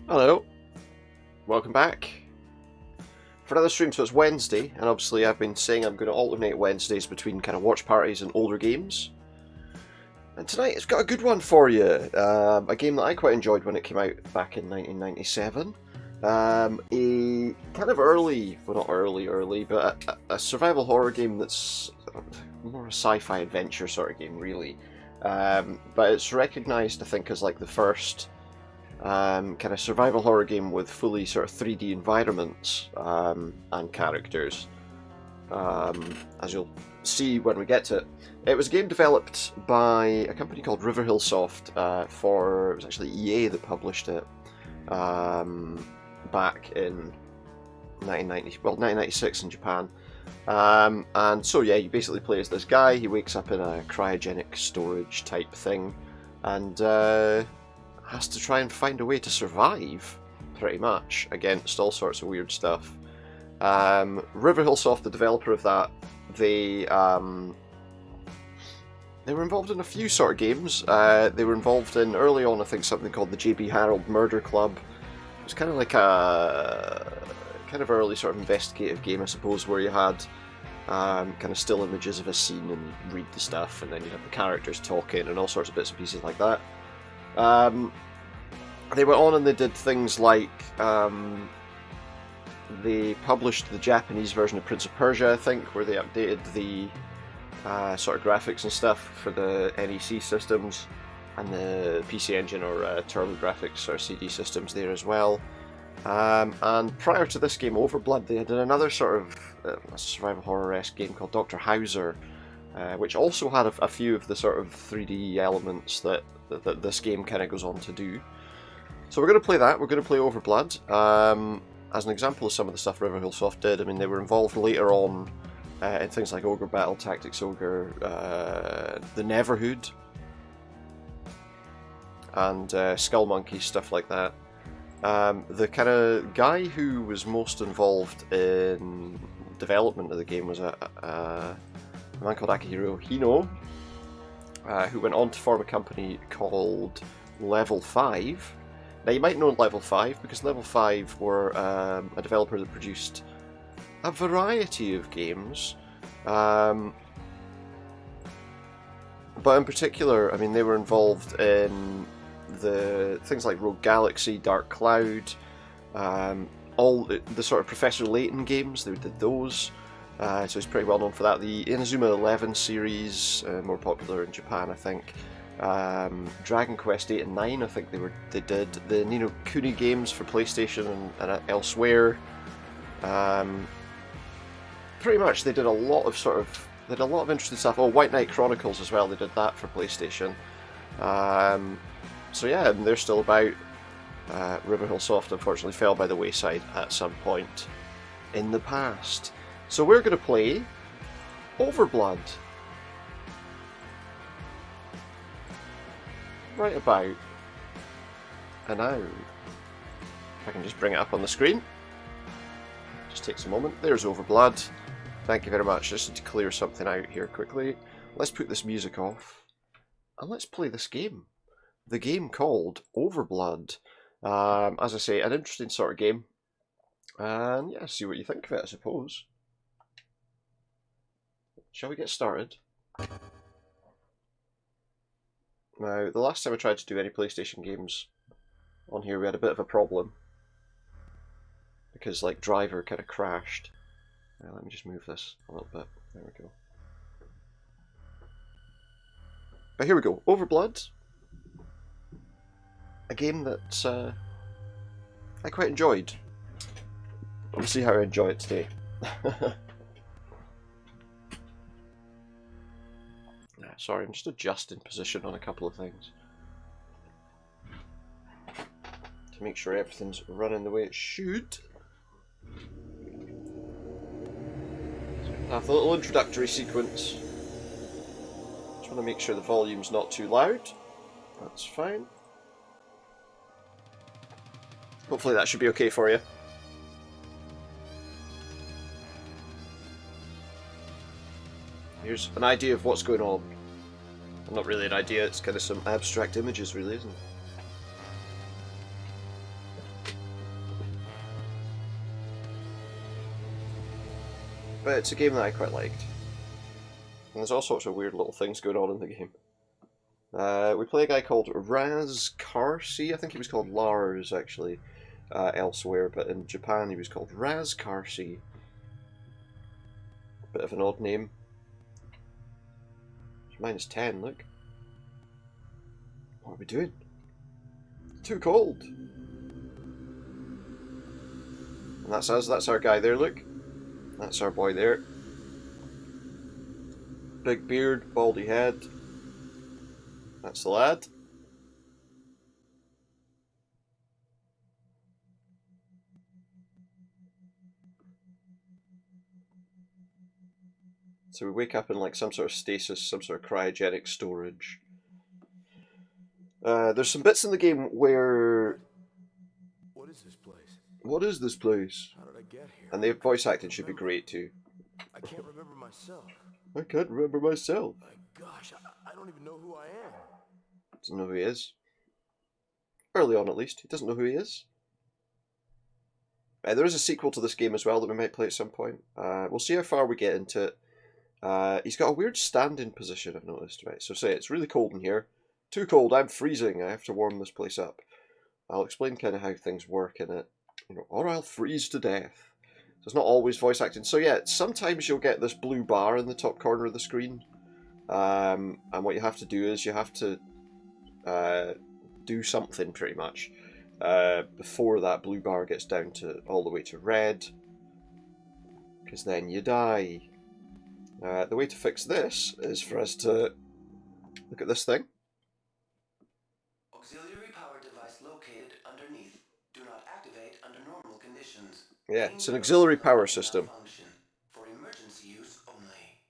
Hello, welcome back for another stream. So it's Wednesday, and obviously I've been saying I'm going to alternate Wednesdays between kind of watch parties and older games. And tonight it's got a good one for you, a game that I quite enjoyed when it came out back in 1997. A kind of early, well not early, but a survival horror game that's more a sci-fi adventure sort of game really. But it's recognised, I think, as like the first kind of survival horror game with fully sort of 3D environments and characters, as you'll see when we get to it. It was a game developed by a company called Riverhillsoft it was actually EA that published it back in 1996 in Japan. And so yeah, you basically play as this guy. He wakes up in a cryogenic storage type thing and has to try and find a way to survive, pretty much, against all sorts of weird stuff. Riverhillsoft, the developer of that, they were involved in a few sort of games. They were involved in, early on, I think, something called the J.B. Harold Murder Club. It was kind of like a kind of early sort of investigative game, I suppose, where you had kind of still images of a scene and read the stuff, and then you have the characters talking and all sorts of bits and pieces like that. They went on and they did things like they published the Japanese version of Prince of Persia, I think, where they updated the sort of graphics and stuff for the NEC systems and the PC Engine or TurboGrafx or CD systems there as well. And prior to this game, Overblood, they did another sort of survival horror-esque game called Dr. Hauser, which also had a few of the sort of 3D elements that this game kind of goes on to do. So we're going to play that. We're going to play Overblood as an example of some of the stuff Riverhillsoft did. I mean, they were involved later on in things like Ogre Battle Tactics Ogre, the Neverhood, and Skull Monkeys, stuff like that. The kind of guy who was most involved in development of the game was a man called Akihiro Hino, who went on to form a company called Level 5. Now you might know Level 5 because Level 5 were a developer that produced a variety of games, but in particular, I mean, they were involved in the things like Rogue Galaxy, Dark Cloud, all the sort of Professor Layton games. They did those. So he's pretty well known for that. The Inazuma 11 series, more popular in Japan, I think. Dragon Quest 8 and 9, I think they did. The Ni no Kuni games for PlayStation and elsewhere. Pretty much, they did a lot of interesting stuff. Oh, White Knight Chronicles as well. They did that for PlayStation. So yeah, they're still about. Riverhillsoft unfortunately fell by the wayside at some point in the past. So we're going to play Overblood. Right about an hour. If I can just bring it up on the screen. Just takes a moment. There's Overblood. Thank you very much. Just need to clear something out here quickly. Let's put this music off. And let's play this game. The game called Overblood. As I say, an interesting sort of game. And yeah, see what you think of it, I suppose. Shall we get started? Now, the last time I tried to do any PlayStation games on here, we had a bit of a problem. Because, like, Driver kind of crashed. Let me just move this a little bit. There we go. But here we go. Overblood. A game that I quite enjoyed. We'll see how I enjoy it today. Sorry, I'm just adjusting position on a couple of things. To make sure everything's running the way it should. Have the little introductory sequence. Just want to make sure the volume's not too loud. That's fine. Hopefully that should be okay for you. Here's an idea of what's going on. Well, not really an idea, it's kind of some abstract images really, isn't it? But it's a game that I quite liked. And there's all sorts of weird little things going on in the game. We play a guy called Raz Karsi. I think he was called Lars, actually, elsewhere, but in Japan he was called Raz Karsi. Bit of an odd name. It's -10, look. What are we doing? It's too cold. And that's us, that's our guy there, look. That's our boy there. Big beard, baldy head. That's the lad. So we wake up in like some sort of stasis, some sort of cryogenic storage. There's some bits in the game where... What is this place? What is this place? How did I get here? And the voice acting should be great too. I can't remember myself. I can't remember myself. My gosh, I don't even know who I am. Doesn't know who he is. Early on at least, he doesn't know who he is. There is a sequel to this game as well that we might play at some point. We'll see how far we get into it. He's got a weird standing position, I've noticed. Right, so say it's really cold in here. Too cold, I'm freezing. I have to warm this place up. I'll explain kind of how things work in it. You know, or I'll freeze to death. So it's not always voice acting. So yeah, sometimes you'll get this blue bar in the top corner of the screen. And what you have to do is you have to do something pretty much before that blue bar gets down to all the way to red. Because then you die. The way to fix this is for us to look at this thing. Auxiliary power device located underneath. Do not activate under normal conditions. Yeah, it's an auxiliary power system. For emergency use only.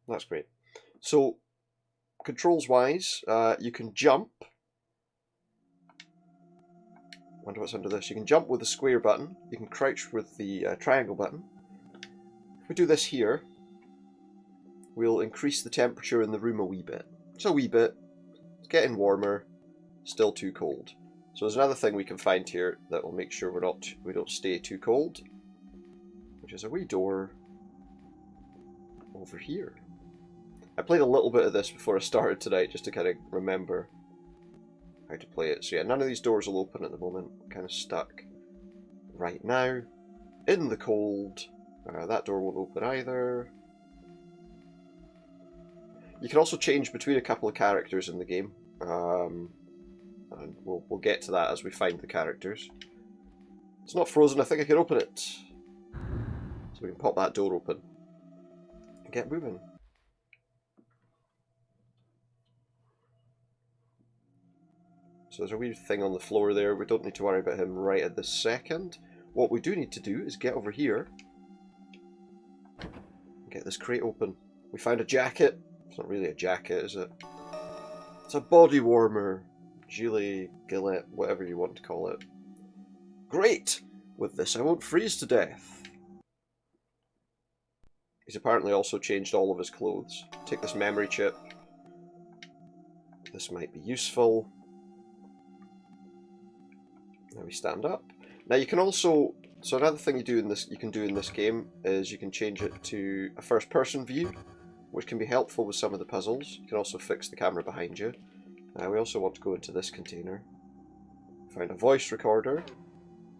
That's great. So, controls-wise, you can jump. Wonder what's under this. You can jump with the square button. You can crouch with the triangle button. If we do this here, we'll increase the temperature in the room a wee bit. Just a wee bit. It's getting warmer. Still too cold. So there's another thing we can find here that will make sure we don't stay too cold, which is a wee door over here. I played a little bit of this before I started tonight just to kind of remember how to play it. So yeah, none of these doors will open at the moment. I'm kind of stuck right now in the cold. That door won't open either. You can also change between a couple of characters in the game. And we'll get to that as we find the characters. It's not frozen, I think I can open it. So we can pop that door open and get moving. So there's a weird thing on the floor there. We don't need to worry about him right at this second. What we do need to do is get over here and get this crate open. We found a jacket. It's not really a jacket, is it? It's a body warmer. Gilet, gillet, whatever you want to call it. Great! With this I won't freeze to death. He's apparently also changed all of his clothes. Take this memory chip. This might be useful. Now we stand up. Now you can also So another thing you can do in this game is you can change it to a first-person view, which can be helpful with some of the puzzles. You can also fix the camera behind you. We also want to go into this container. Find a voice recorder.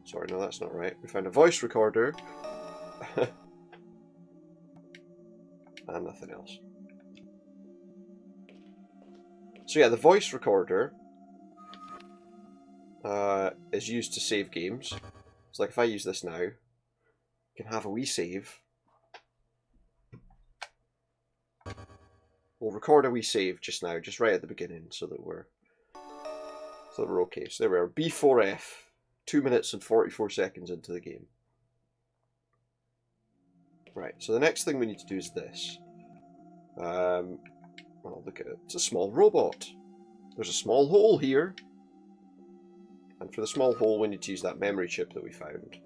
Sorry, no, that's not right. We found a voice recorder. And nothing else. So yeah, the voice recorder is used to save games. So like if I use this now, you can have a wee save. We'll record a wee save just now, just right at the beginning, so that we're okay. So there we are, B4F, 2 minutes and 44 seconds into the game. Right, so the next thing we need to do is this. Well, look at it. It's a small robot. There's a small hole here. And for the small hole, we need to use that memory chip that we found.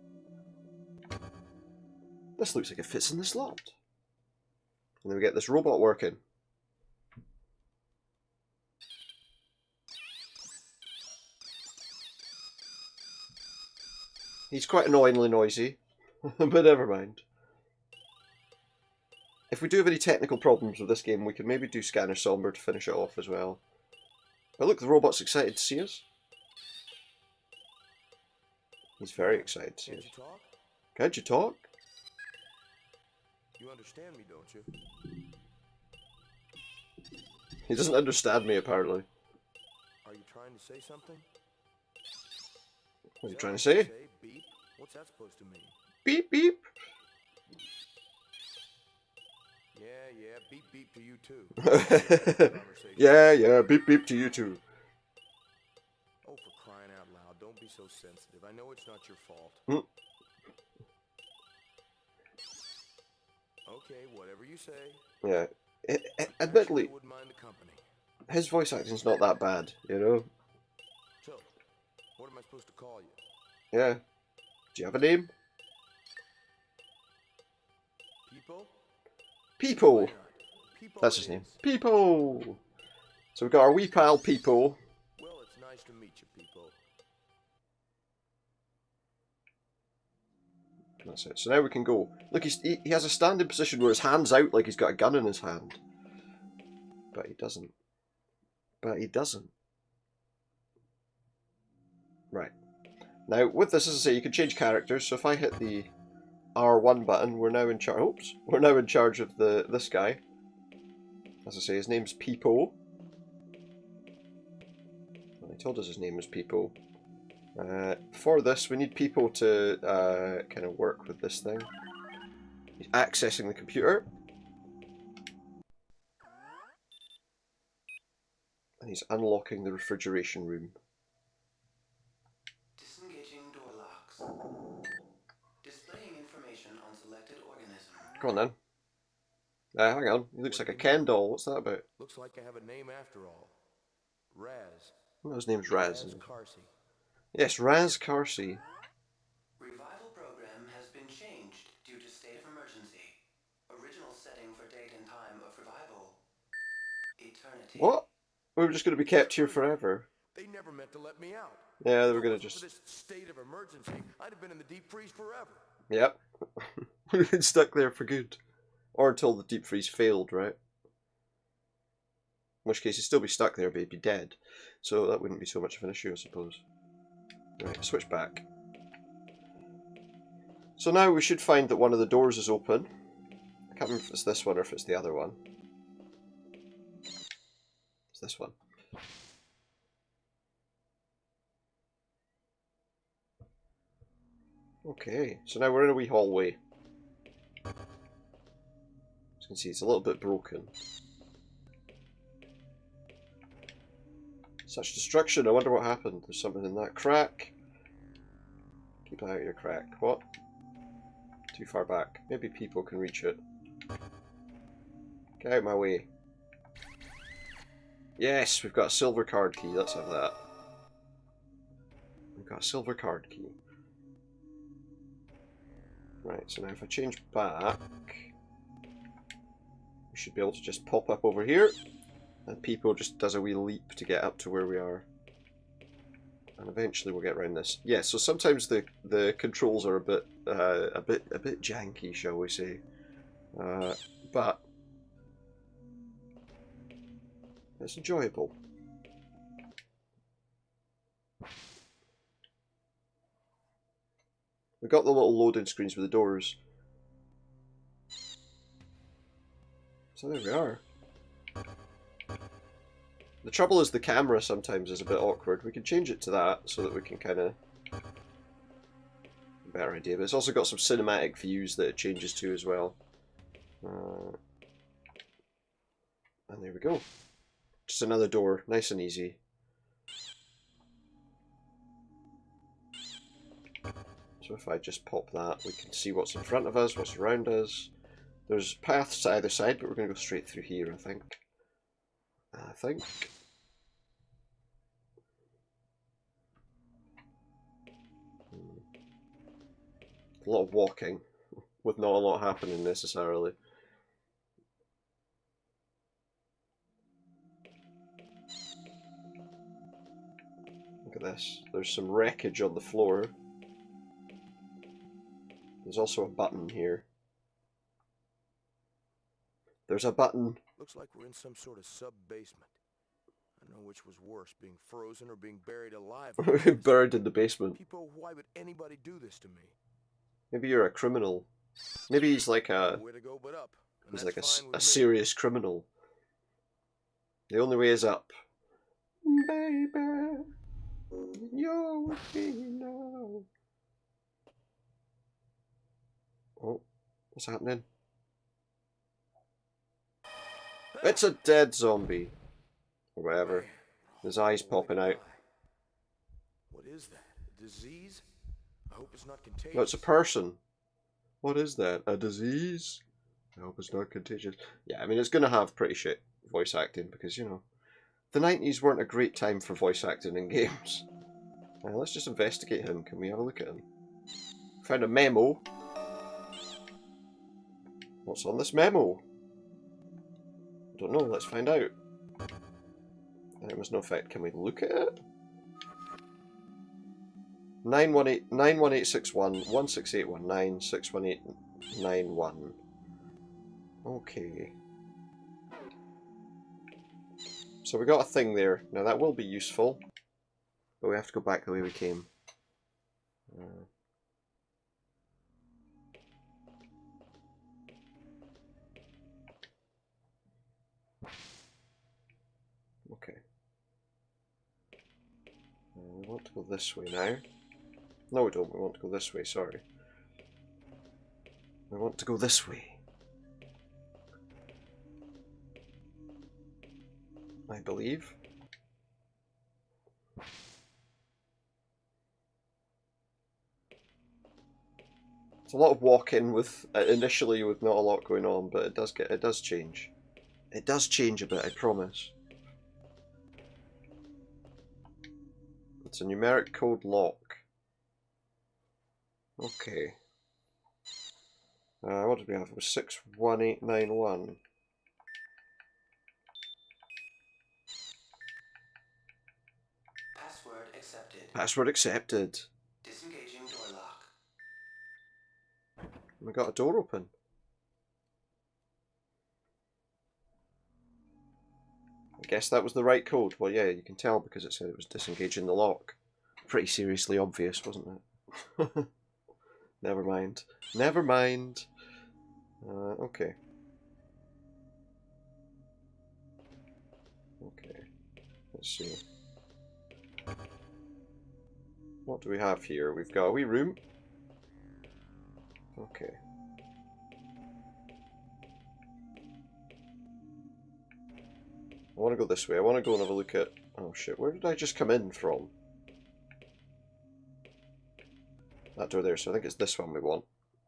This looks like it fits in the slot. And then we get this robot working. He's quite annoyingly noisy, but never mind. If we do have any technical problems with this game, we can maybe do Scanner Somber to finish it off as well. But look, the robot's excited to see us. He's very excited to see us. Can't you talk? Can't you talk? You understand me, don't you? He doesn't understand me, apparently. Are you trying to say something? What are you Is that trying to what say? Beep? What's that supposed to mean? Beep, beep. Yeah, beep beep to you too. Yeah, beep, beep to you too. Oh, for crying out loud, don't be so sensitive. I know it's not your fault. Okay, whatever you say. Yeah. Actually, Admittedly, I wouldn't mind the company. his voice acting's not that bad, you know? So, what am I supposed to call you? Yeah. Do you have a name? People? Peepo. Why not? People That's it his name. is. Peepo. So we've got our wee pal Peepo. Well, it's nice to meet you, people. That's it. So now we can go. Look, he has a standing position where his hand's out like he's got a gun in his hand. But he doesn't. Right. Now, with this, as I say, you can change characters. So if I hit the R1 button, we're now in charge. Oops. We're now in charge of this guy. As I say, his name's Peepo. Well, he told us his name was Peepo. For this, we need Peepo to kind of work with this thing. He's accessing the computer. And he's unlocking the refrigeration room. Disengaging door locks. Displaying information on selected organism. Go on then. Hang on. He looks like a Ken doll. What's that about? Looks like I have a name after all. Raz. Oh, his name's Raz. Raz Carsey. Yes, Raz Carsey. Revival program has been changed due to state of emergency. Original setting for date and time of revival. Eternity. What? We were just going to be kept here forever. They never meant to let me out. Yeah, they were If it going to wasn't just... for this state of emergency, I'd have been in the deep freeze forever. Yep. We've been stuck there for good. Or until the deep freeze failed, right? In which case, he'd still be stuck there, but he'd be dead. So that wouldn't be so much of an issue, I suppose. Right, switch back. So now we should find that one of the doors is open. I can't remember if it's this one or if it's the other one. It's this one. Okay, so now we're in a wee hallway. As you can see, it's a little bit broken. Such destruction, I wonder what happened. There's something in that crack. Keep an eye out your crack. What? Too far back. Maybe people can reach it. Get out of my way. Yes, we've got a silver card key. Let's have that. We've got a silver card key. Right, so now if I change back, we should be able to just pop up over here, and Peepo just does a wee leap to get up to where we are. And eventually we'll get around this. Yeah, so sometimes the controls are a bit janky, shall we say. But it's enjoyable. We got the little loading screens with the doors. So there we are. The trouble is the camera sometimes is a bit awkward. We can change it to that so that we can kind of... better idea. But it's also got some cinematic views that it changes to as well. And there we go. Just another door. Nice and easy. So if I just pop that, we can see what's in front of us, what's around us. There's paths to either side, but we're going to go straight through here, I think. A lot of walking, with not a lot happening necessarily. Look at this. There's some wreckage on the floor. There's also a button here. There's a button. Looks like we're in some sort of sub-basement. I don't know which was worse, being frozen or being buried alive. Buried in the basement. People, why would anybody do this to me? Maybe you're a criminal. Maybe he's like a... Nowhere to go but up. He's like a serious criminal. The only way is up. Baby, you're with me now. Oh, what's happening? It's a dead zombie. Or whatever. His eyes popping out. What is that? A disease? I hope it's not contagious. No, it's a person. What is that? A disease? I hope it's not contagious. Yeah, I mean, it's going to have pretty shit voice acting because, you know, the 90s weren't a great time for voice acting in games. Let's just investigate him. Can we have a look at him? Found a memo. What's on this memo? I don't know. Let's find out. It was no effect. Can we look at it? 91861 16819 61891. Okay. So we got a thing there. Now that will be useful, but we have to go back the way we came. Okay. We want to go this way now. No, we don't. We want to go this way, sorry. We want to go this way. I believe. It's a lot of walking with initially with not a lot going on, but it does change. It does change a bit, I promise. It's a numeric code lock. Okay. What did we have? It was 61891. Password accepted. Password accepted. Disengaging door lock. We got a door open. I guess that was the right code. Well, yeah, you can tell because it said it was disengaging the lock. Pretty seriously obvious, wasn't it? Never mind. Never mind. Okay. Okay. Let's see. What do we have here? We've got a wee room. Okay. I want to go this way. I want to go and have a look at... Oh shit, where did I just come in from? That door there, so I think it's this one we want.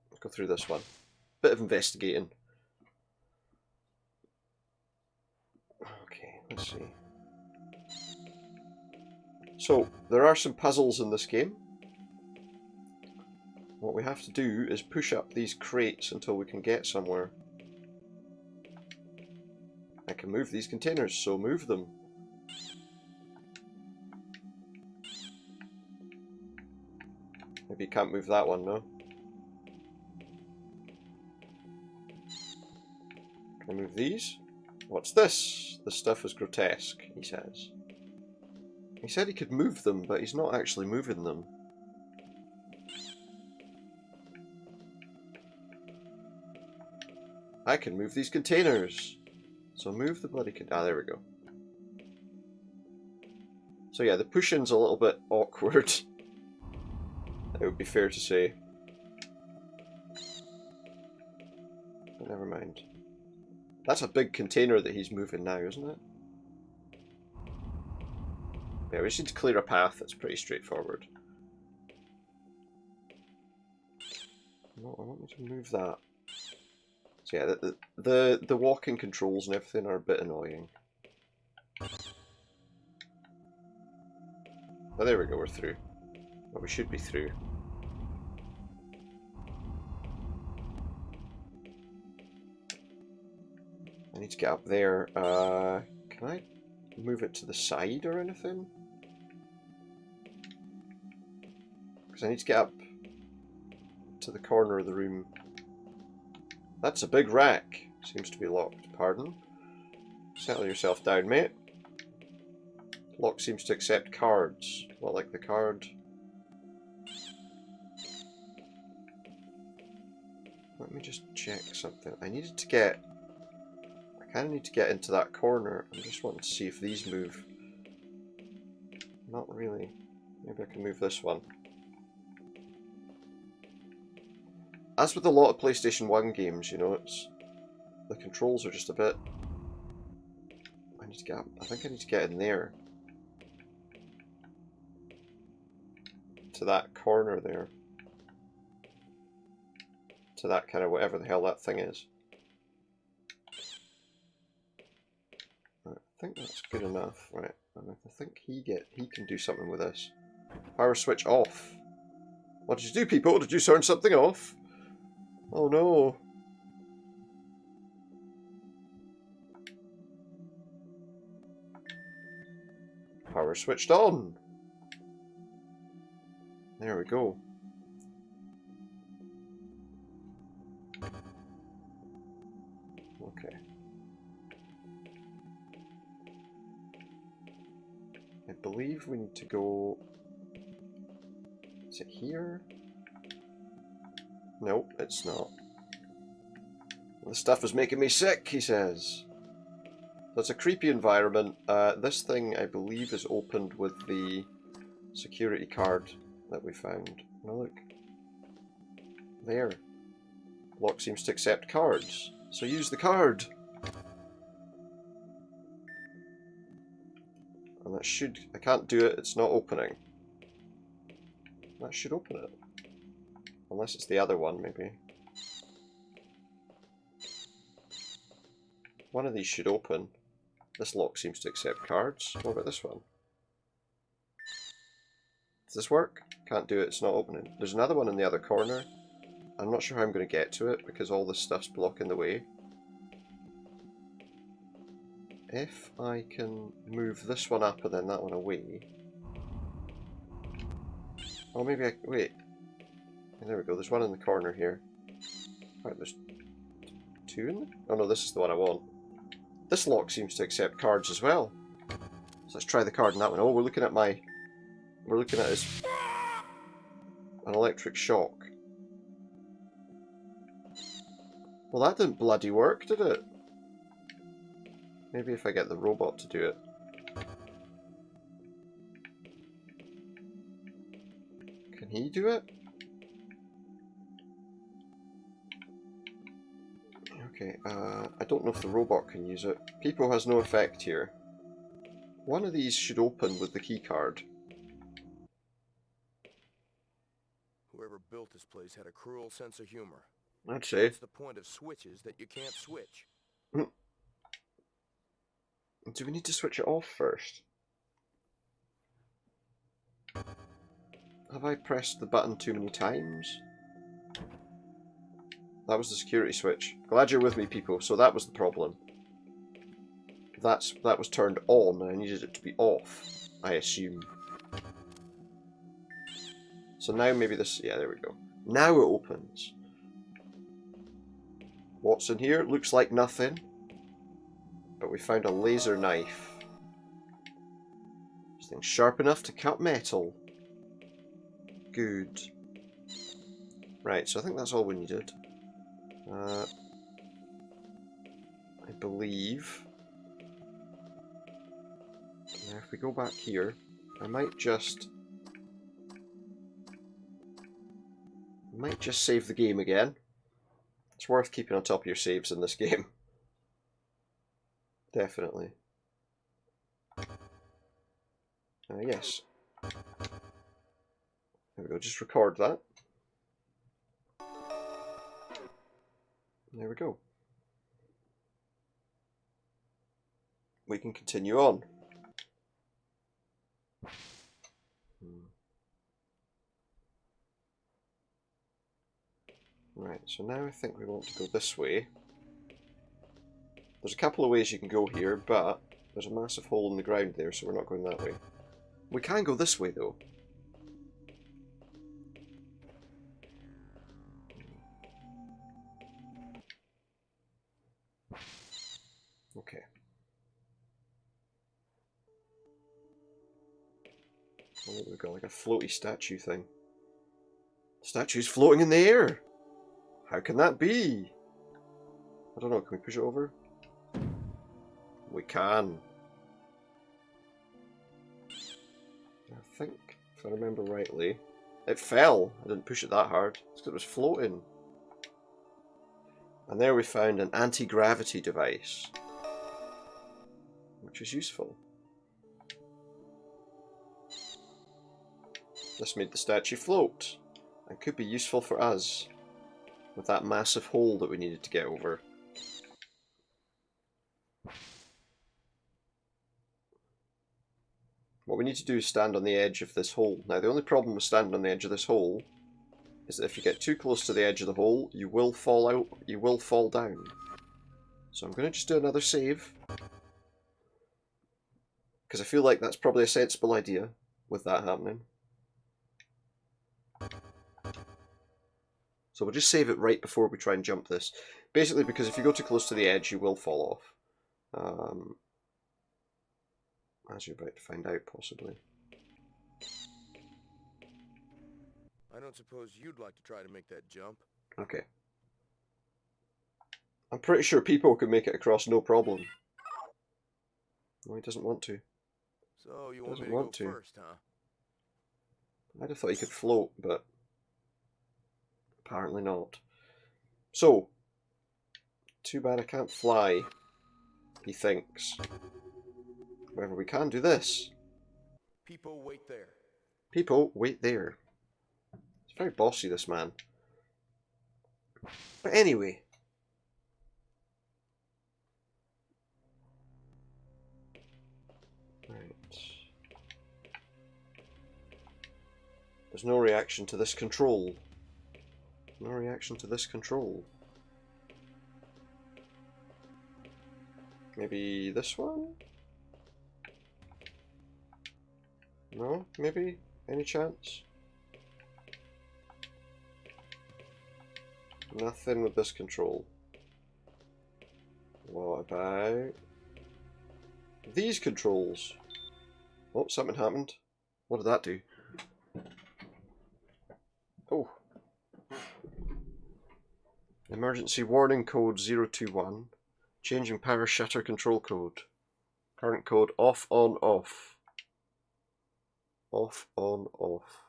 Let's go through this one. Bit of investigating. Okay, let's see. So, there are some puzzles in this game. What we have to do is push up these crates until we can get somewhere. I can move these containers, so move them. Maybe you can't move that one, no? Can I move these? What's this? This stuff is grotesque, he says. He said he could move them, but he's not actually moving them. I can move these containers. So move the bloody ah, there we go. So yeah, the push-in's a little bit awkward. It would be fair to say. But never mind. That's a big container that he's moving now, isn't it? Yeah, we just need to clear a path that's pretty straightforward. No, I want me to move that. So yeah, the walking controls and everything are a bit annoying. Oh, there we go, we're through. Well, we should be through. I need to get up there. Can I move it to the side or anything? Because I need to get up to the corner of the room. That's a big rack. Seems to be locked. Pardon? Settle yourself down, mate. Lock seems to accept cards. What, like the card? Let me just check something. I needed to get... I kind of need to get into that corner. I'm just wanting to see if these move. Not really. Maybe I can move this one. As with a lot of PlayStation 1 games, you know, it's... the controls are just a bit... I need to get... I think I need to get in there. To that corner there. To that kind of whatever the hell that thing is. Right, I think that's good enough. Right, and I think he can do something with this. Power switch off. What did you do, people? Did you turn something off? Oh no. Power switched on. There we go. Okay. I believe we need to go... Is it here? Nope, it's not. This stuff is making me sick, he says. So it's a creepy environment. This thing, I believe, is opened with the security card that we found. Now look. There. Lock seems to accept cards. So use the card! And that should... I can't do it, it's not opening. That should open it. Unless it's the other one, maybe. One of these should open. This lock seems to accept cards. What about this one? Does this work? Can't do it, it's not opening. There's another one in the other corner. I'm not sure how I'm going to get to it because all this stuff's blocking the way. If I can move this one up and then that one away... Oh, maybe I... Wait. There we go, there's one in the corner here. Right, there's two in there? Oh no, this is the one I want. This lock seems to accept cards as well. So let's try the card in that one. Oh, we're looking at my... We're looking at his... An electric shock. Well, that didn't bloody work, did it? Maybe if I get the robot to do it. Can he do it? Okay, I don't know if the robot can use it. People has no effect here. One of these should open with the key card. Whoever built this place had a cruel sense of humor. I'd say. What's the point of switches that you can't switch? Do we need to switch it off first? Have I pressed the button too many times? That was the security switch. Glad you're with me, people. So that was the problem. That was turned on, and I needed it to be off, I assume. So now maybe this... Yeah, there we go. Now it opens. What's in here? Looks like nothing. But we found a laser knife. This thing's sharp enough to cut metal. Good. Right, so I think that's all we needed. I believe... Now if we go back here, I might just save the game again. It's worth keeping on top of your saves in this game. Definitely. Yes. There we go, just record that. There we go. We can continue on. Right, so now I think we want to go this way. There's a couple of ways you can go here, but there's a massive hole in the ground there, so we're not going that way. We can go this way, though. Okay. Oh, we've got like a floaty statue thing. Statue's floating in the air! How can that be? I don't know, can we push it over? We can. I think, if I remember rightly, it fell. I didn't push it that hard. It's because it was floating. And there we found an anti-gravity device, which is useful. This made the statue float, and could be useful for us, with that massive hole that we needed to get over. What we need to do is stand on the edge of this hole. Now the only problem with standing on the edge of this hole is that if you get too close to the edge of the hole, you will fall out, you will fall down. So I'm going to just do another save. Because I feel like that's probably a sensible idea with that happening. So we'll just save it right before we try and jump this. Basically because if you go too close to the edge, you will fall off. As you're about to find out, possibly. I don't suppose you'd like to try to make that jump. Okay. I'm pretty sure people can make it across no problem. No, he doesn't want to. So you want me to go first, huh? I'd have thought he could float, but apparently not. So, too bad I can't fly, he thinks. However, we can do this. People, wait there. People, wait there. It's very bossy, this man. But anyway. Right. There's no reaction to this control. No reaction to this control. Maybe this one? No? Maybe? Any chance? Nothing with this control. What about these controls? Oh, something happened. What did that do? Oh. Emergency warning code 021. Changing power shutter control code. Current code off, on, off. Off, on, off.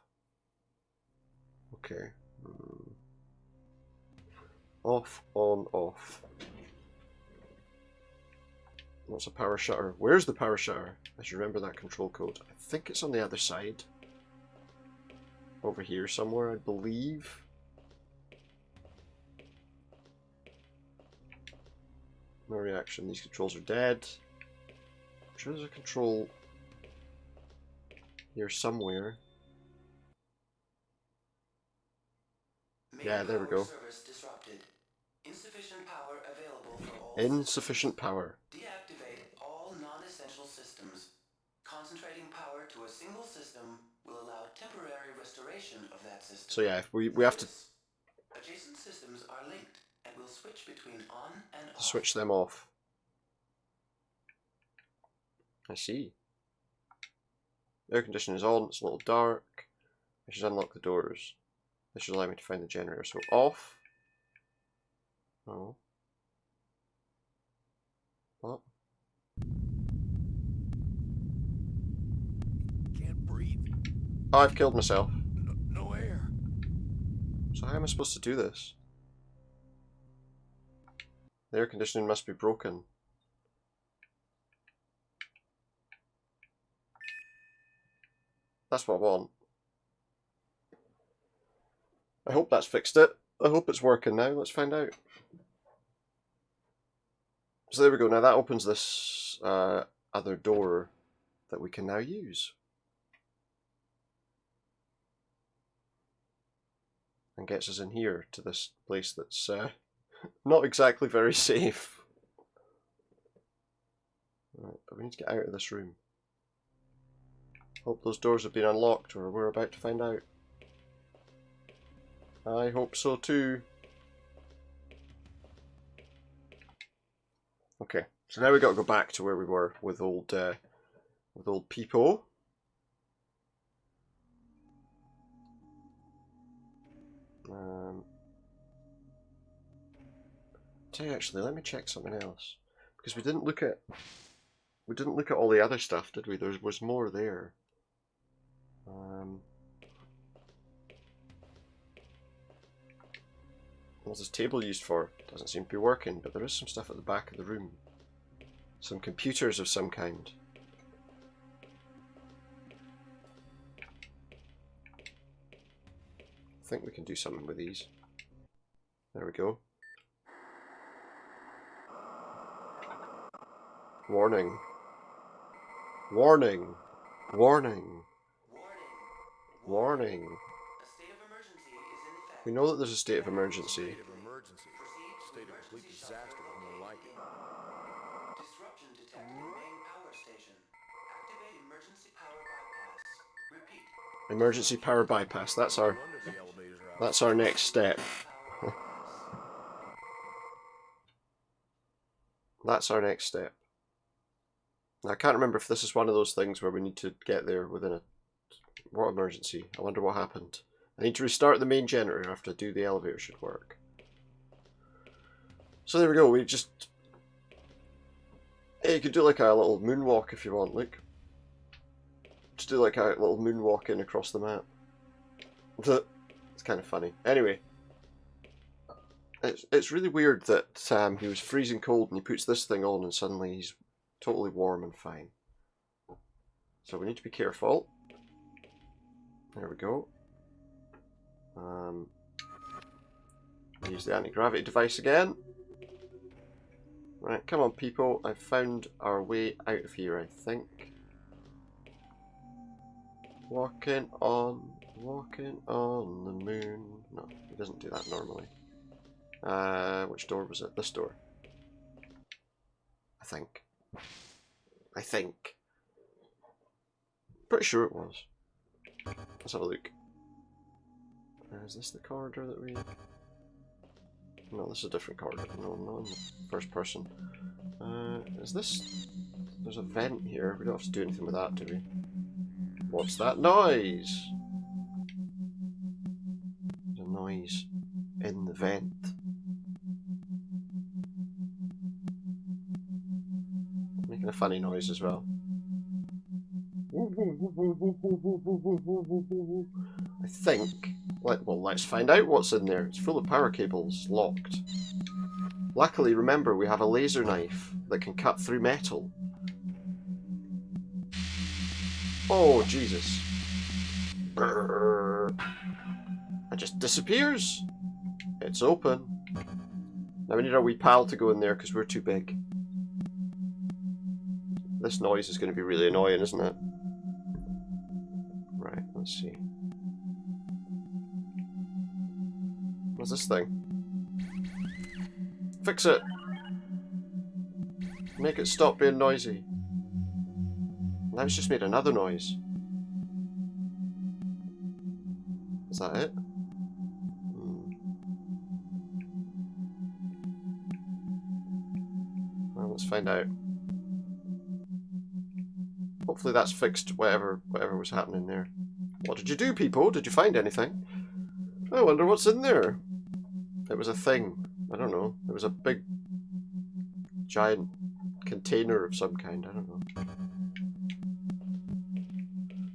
Okay. Off, on, off. What's a power shutter? Where's the power shutter? I should remember that control code. I think it's on the other side. Over here somewhere, I believe. No reaction. These controls are dead. I'm sure there's a control here somewhere. Yeah, there we go. Service disrupted. Insufficient power available for all Insufficient systems. power. Deactivate all non-essential systems. Concentrating power to a single system will allow temporary restoration of that system. So yeah, we have to Adjacent systems are linked and will switch between on and off. switch them off. I see. Air conditioning is on, it's a little dark. I should unlock the doors. This should allow me to find the generator. So off. Oh. What? Can't breathe. Oh, I've killed myself. No air. So how am I supposed to do this? The air conditioning must be broken. That's what I want. I hope that's fixed it. I hope it's working now. Let's find out. So there we go. Now that opens this other door that we can now use. And gets us in here to this place that's not exactly very safe. Right, but we need to get out of this room. Hope those doors have been unlocked, or we're about to find out. I hope so too. Okay, so now we got to go back to where we were with old Peepo. Tell you actually, let me check something else because we didn't look at all the other stuff, did we? There was more there. What's this table used for? Doesn't seem to be working, but there is some stuff at the back of the room. Some computers of some kind. I think we can do something with these. There we go. Warning. Warning. Warning. Warning. A state of emergency is in effect. We know that there's a state of emergency. State of emergency. State of complete disaster with more like it. Disruption detected in main power station. Activate emergency power bypass. Repeat. Emergency power bypass. That's our Wonder if the elevators are out. That's our next step. Power bypass. That's our next step. Now, I can't remember if this is one of those things where we need to get there within a... What emergency? I wonder what happened. I need to restart the main generator after I do the elevator should work. So there we go, we just... Hey, you could do like a little moonwalk if you want, look. Just do like a little moonwalk in across the map. It's kind of funny. Anyway. It's really weird that he was freezing cold and he puts this thing on and suddenly he's totally warm and fine. So we need to be careful. There we go. Use the anti-gravity device again. Right, come on people, I've found our way out of here, I think. Walking on the moon. No, he doesn't do that normally. Which door was it? This door. I think. Pretty sure it was. Let's have a look. Is this the corridor that we... No, this is a different corridor. No, not in the first person. Is this... There's a vent here. We don't have to do anything with that, do we? What's that noise? There's a noise in the vent. Making a funny noise as well. I think... Well, let's find out what's in there. It's full of power cables, locked. Luckily, remember, we have a laser knife that can cut through metal. Oh, Jesus. Brrr. It just disappears. It's open. Now we need our wee pal to go in there because we're too big. This noise is going to be really annoying, isn't it? Right, let's see. What's this thing? Fix it! Make it stop being noisy. Now it's just made another noise. Is that it? Well, let's find out. Hopefully that's fixed whatever was happening there. What did you do, people? Did you find anything? I wonder what's in there. It was a thing. I don't know. It was a big, giant container of some kind. I don't know.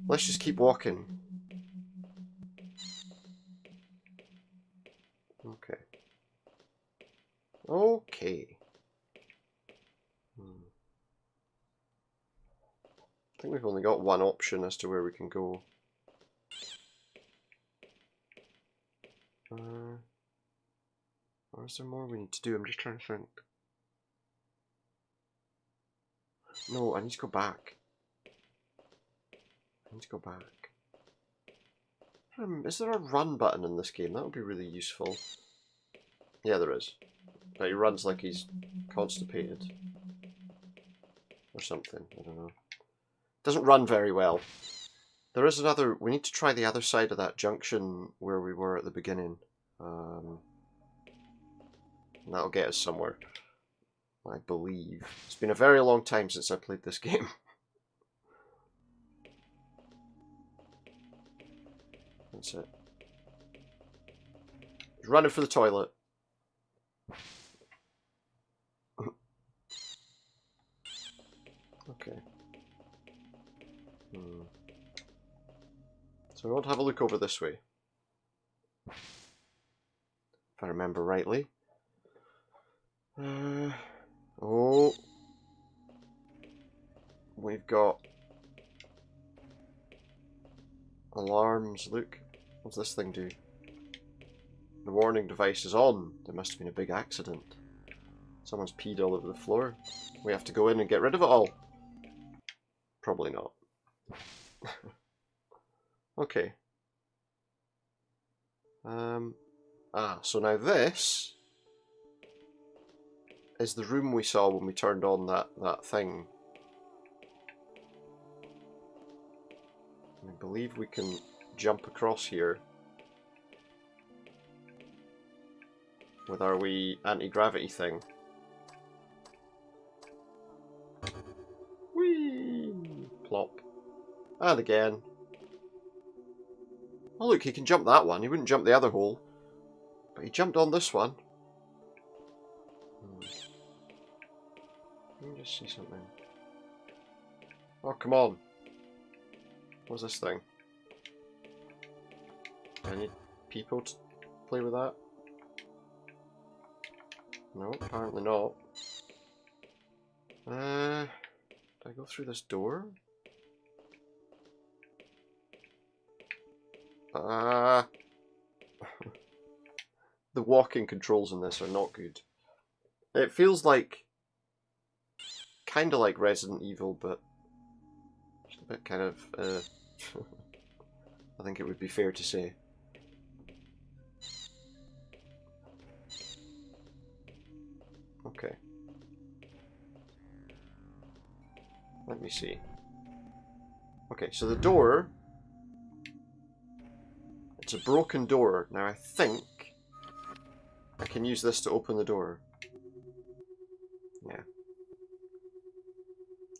Let's just keep walking. Okay. Okay. I think we've only got one option as to where we can go. Or is there more we need to do? I'm just trying to think. No, I need to go back. I need to go back. Is there a run button in this game? That would be really useful. Yeah, there is. But he runs like he's constipated. Or something. I don't know. Doesn't run very well. There is another... We need to try the other side of that junction where we were at the beginning. That'll get us somewhere. I believe. It's been a very long time since I played this game. That's it. He's running for the toilet. Okay. So we want to have a look over this way. If I remember rightly. Oh. We've got alarms. Look. What's this thing do? The warning device is on. There must have been a big accident. Someone's peed all over the floor. We have to go in and get rid of it all. Probably not. Okay. So now this is the room we saw when we turned on that thing. I believe we can jump across here with our wee anti-gravity thing. Whee! Plop. And again. Oh look, he can jump that one. He wouldn't jump the other hole. But he jumped on this one. Let me just see something. Oh, come on. What's this thing? I need people to play with that? No, apparently not. Did I go through this door? The walking controls in this are not good. It feels like kind of like Resident Evil, but just a bit kind of I think it would be fair to say. Okay. Let me see. Okay, so the door, it's a broken door. Now I think I can use this to open the door. Yeah.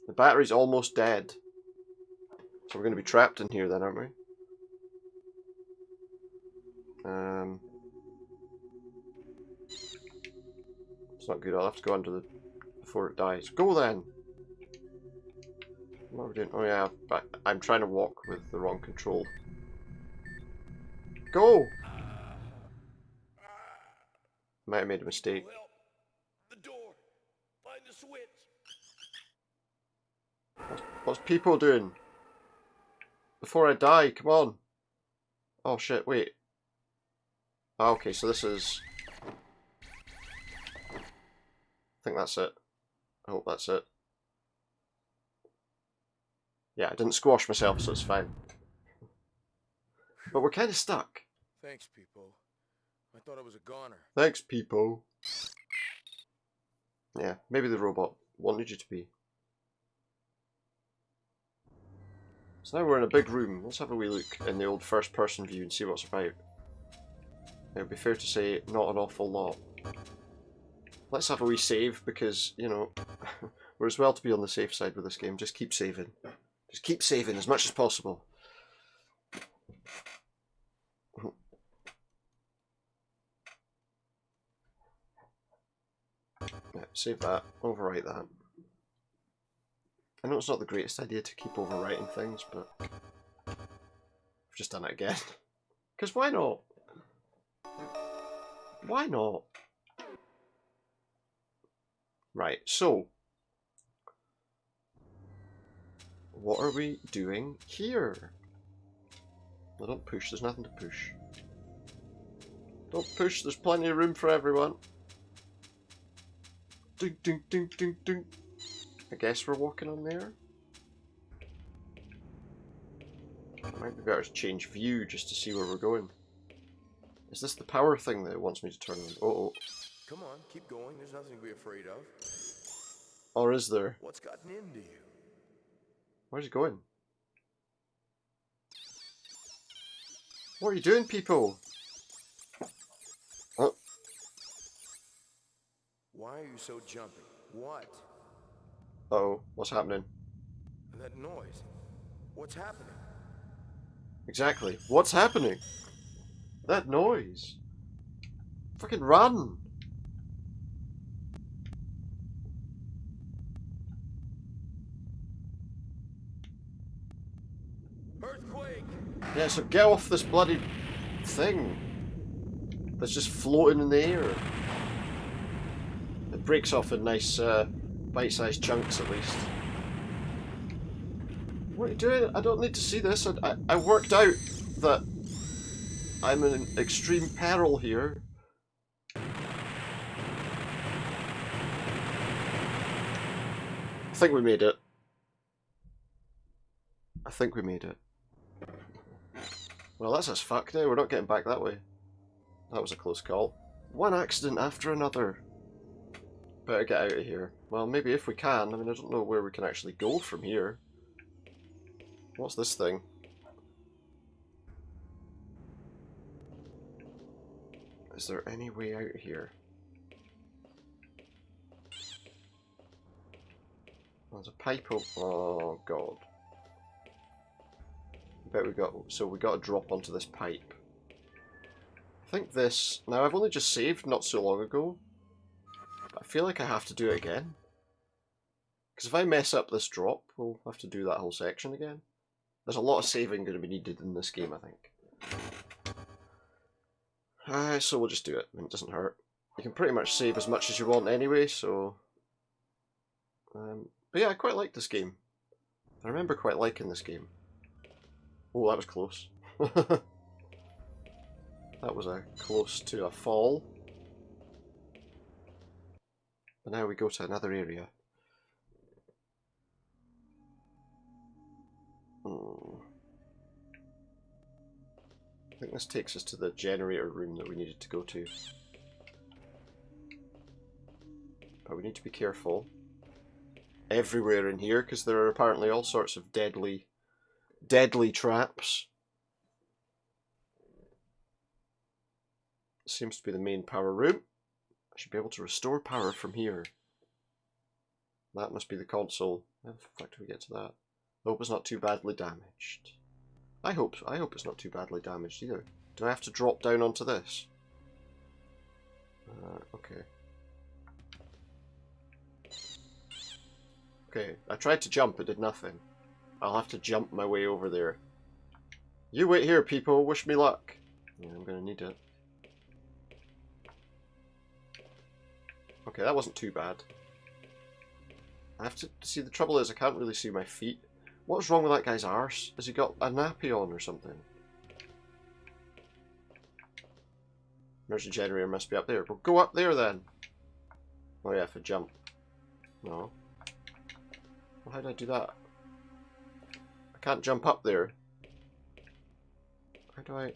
The battery's almost dead. So we're going to be trapped in here then, aren't we? It's not good. I'll have to go under the... before it dies. Go then! What are we doing? Oh yeah, I'm trying to walk with the wrong control. Go! Might have made a mistake. Help! The door! Find the switch! What's people doing? Before I die, come on! Oh shit, wait. Oh, okay, so this is... I think that's it. I hope that's it. Yeah, I didn't squash myself, so it's fine. But we're kind of stuck. Thanks, people. I thought I was a goner. Thanks, people. Yeah, maybe the robot wanted you to be. So now we're in a big room. Let's have a wee look in the old first-person view and see what's about. It would be fair to say, not an awful lot. Let's have a wee save, because, you know, we're as well to be on the safe side with this game. Just keep saving. Just keep saving as much as possible. Yeah, save that. Overwrite that. I know it's not the greatest idea to keep overwriting things, but I've just done it again. Because why not? Why not? Right, so what are we doing here? No, don't push, there's nothing to push. Don't push, there's plenty of room for everyone. Ding, ding, ding, ding, ding. I guess we're walking on there. It might be better to change view just to see where we're going. Is this the power thing that it wants me to turn on? Oh. Come on, keep going. There's nothing to be afraid of. Or is there? What's gotten into you? Where's he going? What are you doing, people? Oh. Why are you so jumpy? What? Uh-oh, what's happening? That noise. What's happening? Exactly. What's happening? That noise. Fucking run! Earthquake! Yeah, so get off this bloody thing that's just floating in the air. It breaks off in nice bite-sized chunks at least. What are you doing? I don't need to see this. I worked out that I'm in extreme peril here. I think we made it. I think we made it. Well, that's us fucked now. We're not getting back that way. That was a close call. One accident after another. Better get out of here. Well, maybe if we can. I mean, I don't know where we can actually go from here. What's this thing? Is there any way out here? There's a pipe up. Oh god. I bet we got. So we got to drop onto this pipe. I think this. Now I've only just saved not so long ago. But I feel like I have to do it again. Because if I mess up this drop, we'll have to do that whole section again. There's a lot of saving going to be needed in this game, I think. So we'll just do it. I mean, it doesn't hurt. You can pretty much save as much as you want anyway, so... but yeah, I quite like this game. I remember quite liking this game. Oh, that was close. That was close to a fall. But now we go to another area. I think this takes us to the generator room that we needed to go to. But we need to be careful everywhere in here, because there are apparently all sorts of deadly traps. This seems to be the main power room. I should be able to restore power from here. That must be the console. How the fuck do we get to that? I hope it's not too badly damaged. I hope it's not too badly damaged either. Do I have to drop down onto this? Okay. Okay, I tried to jump, it did nothing. I'll have to jump my way over there. You wait here, people. Wish me luck. Yeah, I'm gonna need it. Okay, that wasn't too bad. I have to see, the trouble is I can't really see my feet. What's wrong with that guy's arse? Has he got a nappy on or something? Emergency generator must be up there. Well, go up there then. Oh yeah, if I jump. No. Well, how do I do that? I can't jump up there. How do I...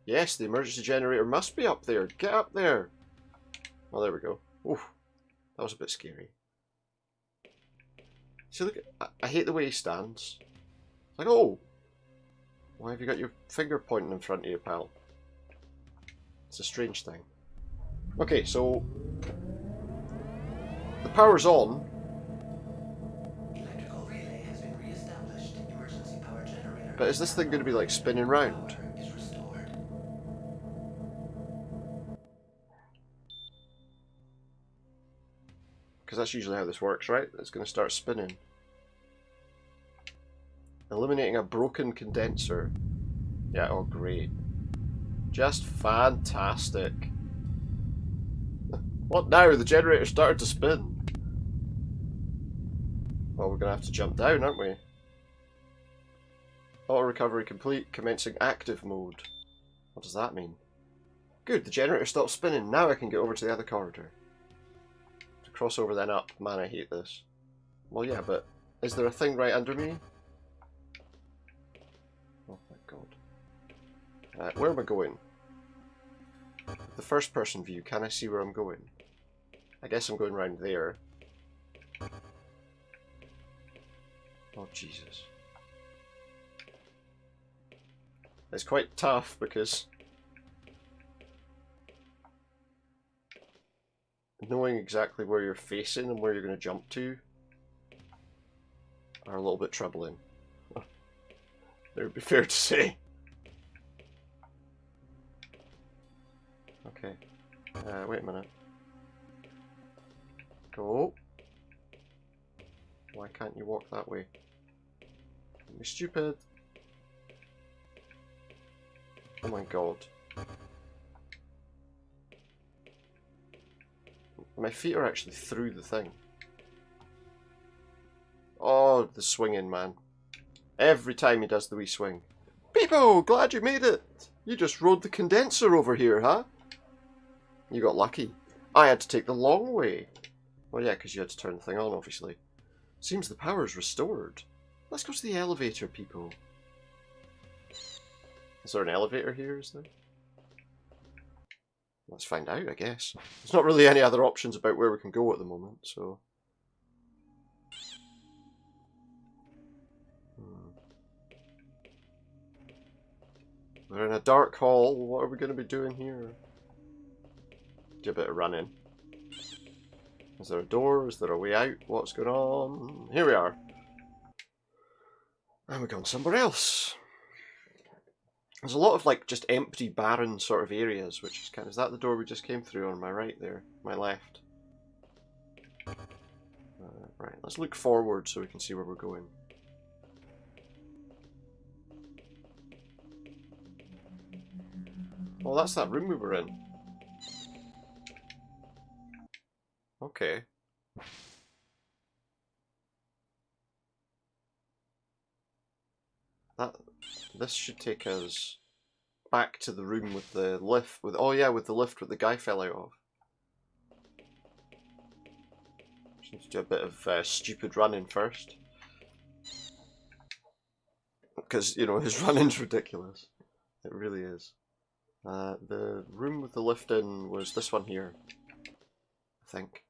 Yes, the emergency generator must be up there. Get up there. Oh, there we go. Oof, that was a bit scary. See, look, I hate the way he stands. It's like, oh, why have you got your finger pointing in front of you, pal? It's a strange thing. Okay, so the power's on. Electrical relay has been re-established. Emergency power generator. But is this thing going to be like spinning round? Power is restored. Because that's usually how this works, right? It's going to start spinning. Eliminating a broken condenser. Yeah, oh great. Just fantastic. What now? The generator started to spin. Well, we're going to have to jump down, aren't we? Auto recovery complete. Commencing active mode. What does that mean? Good, the generator stopped spinning. Now I can get over to the other corridor. To cross over then up. Man, I hate this. Well, yeah, but is there a thing right under me? Oh my god. Where am I going? The first person view, can I see where I'm going? I guess I'm going round there. Oh Jesus. It's quite tough because knowing exactly where you're facing and where you're going to jump to are a little bit troubling. It would be fair to say. Okay. Wait a minute. Go. Why can't you walk that way? You're stupid. Oh my god. My feet are actually through the thing. Oh, the swinging, man. Every time he does the wee swing. Peepo, glad you made it! You just rode the condenser over here, huh? You got lucky. I had to take the long way. Well, yeah, because you had to turn the thing on, obviously. Seems the power's restored. Let's go to the elevator, people. Is there an elevator here, is there? Let's find out, I guess. There's not really any other options about where we can go at the moment, so... We're in a dark hall. What are we going to be doing here? Do a bit of running. Is there a door? Is there a way out? What's going on? Here we are. And we're going somewhere else. There's a lot of like just empty, barren sort of areas, which is kind of... Is that the door we just came through on my right there? My left? Right, let's look forward so we can see where we're going. Oh, that's that room we were in. Okay. This should take us back to the room with the lift. With, oh yeah, with the lift with the guy fell out of. Just need to do a bit of stupid running first. Because, you know, his running's ridiculous. It really is. The room with the lift in was this one here, I think.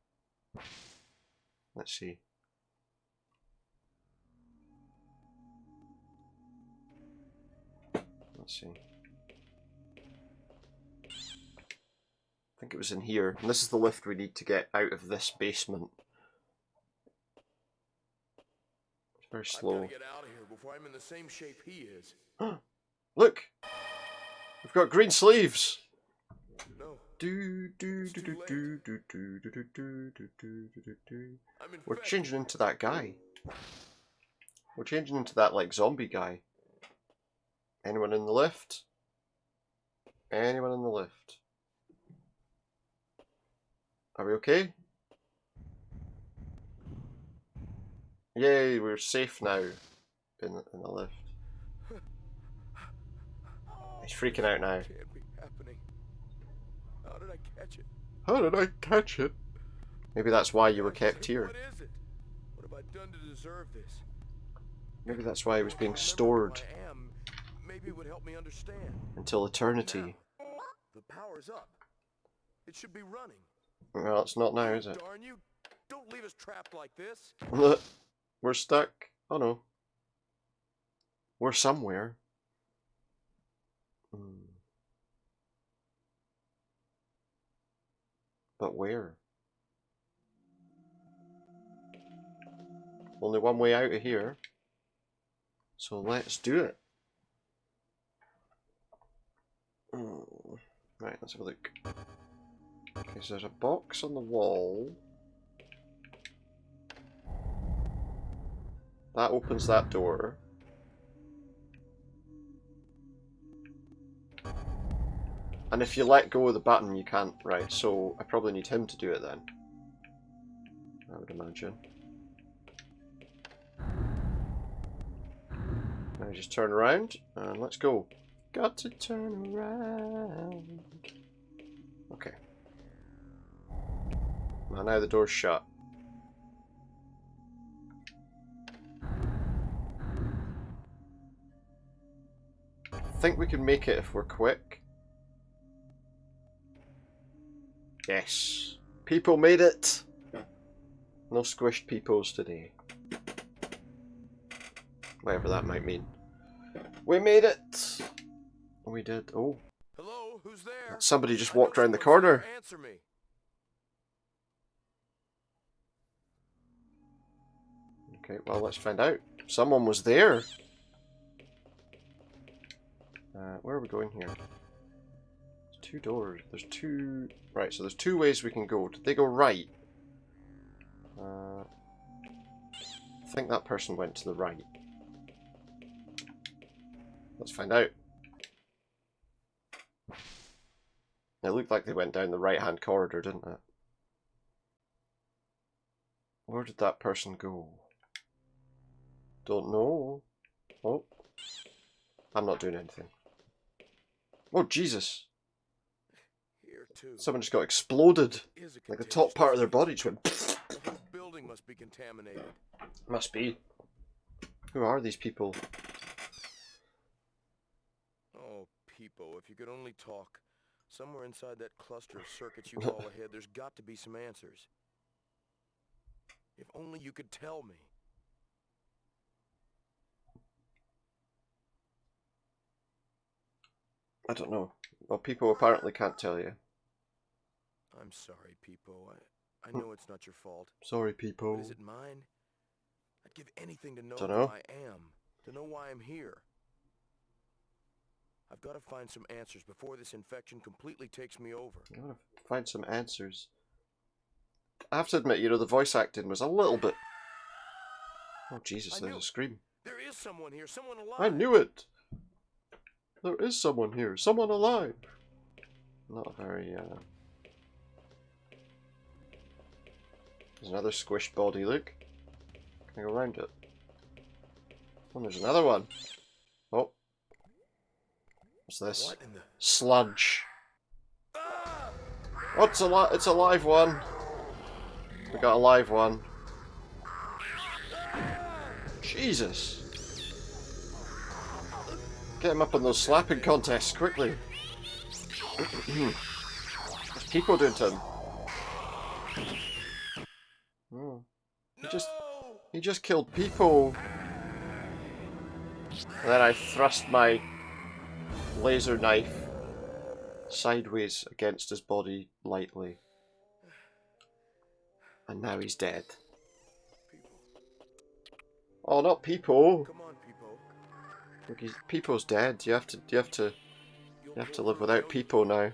Let's see. Let's see. I think it was in here. And this is the lift we need to get out of this basement. It's very slow. I gotta get out of here before I'm in the same shape he is. Look! We've got green sleeves! No. We're changing into that guy. We're changing into that, like, zombie guy. Anyone in the lift? Anyone in the lift? Are we okay? Yay, we're safe now in the lift. He's freaking out now. Can't be happening. How did I catch it? How did I catch it? Maybe that's why you were kept here. What is it? What have I done to deserve this? Maybe that's why he was being stored Who I am, maybe it would help me understand. until eternity. The power's up. It should be running. Well, it's not now, is it? Darn you! Don't leave us trapped like this. We're stuck. Oh no. We're somewhere. But where? Only one way out of here. So let's do it. Right, let's have a look. Okay, so there's a box on the wall. That opens that door. And if you let go of the button, you can't. Right, so I probably need him to do it then. I would imagine. Now just turn around and let's go. Got to turn around. Okay. Well, now the door's shut. I think we can make it if we're quick. Yes. People made it! No squished peoples today. Whatever that might mean. We made it! We did. Oh. Hello, who's there? Somebody just walked around the corner. Answer me. Okay, well, let's find out. Someone was there. Where are we going here? There's two doors. There's two... Right, so there's two ways we can go. Did they go right? I think that person went to the right. Let's find out. It looked like they went down the right-hand corridor, didn't it? Where did that person go? Don't know. Oh. I'm not doing anything. Oh, Jesus. Here too. Someone just got exploded. Like the top part of their body just went... The whole building must be contaminated. Must be. Who are these people? Oh, people, if you could only talk. Somewhere inside that cluster of circuits you call ahead, there's got to be some answers. If only you could tell me. I don't know. Well, people apparently can't tell you. I'm sorry, people. I know it's not your fault. Sorry, people. But is it mine? I'd give anything to know Dunno. who I am. To know why I'm here. I've got to find some answers before this infection completely takes me over. I gotta find some answers. I have to admit, you know, the voice acting was a little bit... Oh, Jesus, there's a scream. There is someone here, someone alive. I knew it! There is someone here, someone alive! Not a very, There's another squished body, look. Can I go around it? Oh, there's another one. Oh. What's this? What in the... Sludge. Oh, it's a live one. We got a live one. Jesus. Get him up in those slapping contests quickly. What's people doing to him? Oh. He just killed people. And then I thrust my laser knife sideways against his body lightly. And now he's dead. Oh, not people. Come on, people. Look, people's dead. You have to live without people now.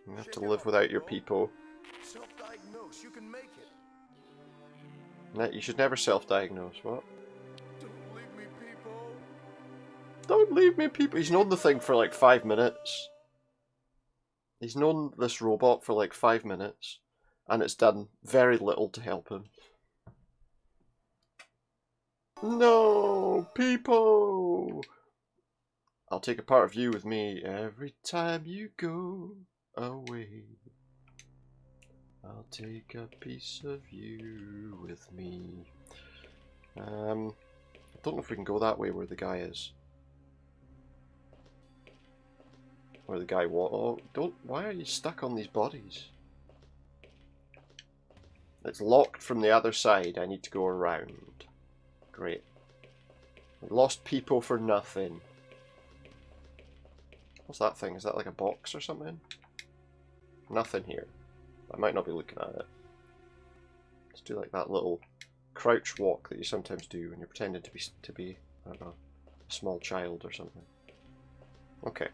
You have to live without your people. Self-diagnose. You can make it. You should never self-diagnose. What? Don't leave me, people. Don't leave me, people. He's known the thing for like 5 minutes. He's known this robot for like 5 minutes. And it's done very little to help him. No, people! I'll take a part of you with me every time you go away. I'll take a piece of you with me. I don't know if we can go that way where the guy is. Where the guy oh, don't, why are you stuck on these bodies? It's locked from the other side, I need to go around. Great. We lost people for nothing. What's that thing? Is that like a box or something? Nothing here. I might not be looking at it. Let's do like that little crouch walk that you sometimes do when you're pretending to be I don't know, a small child or something. Okay.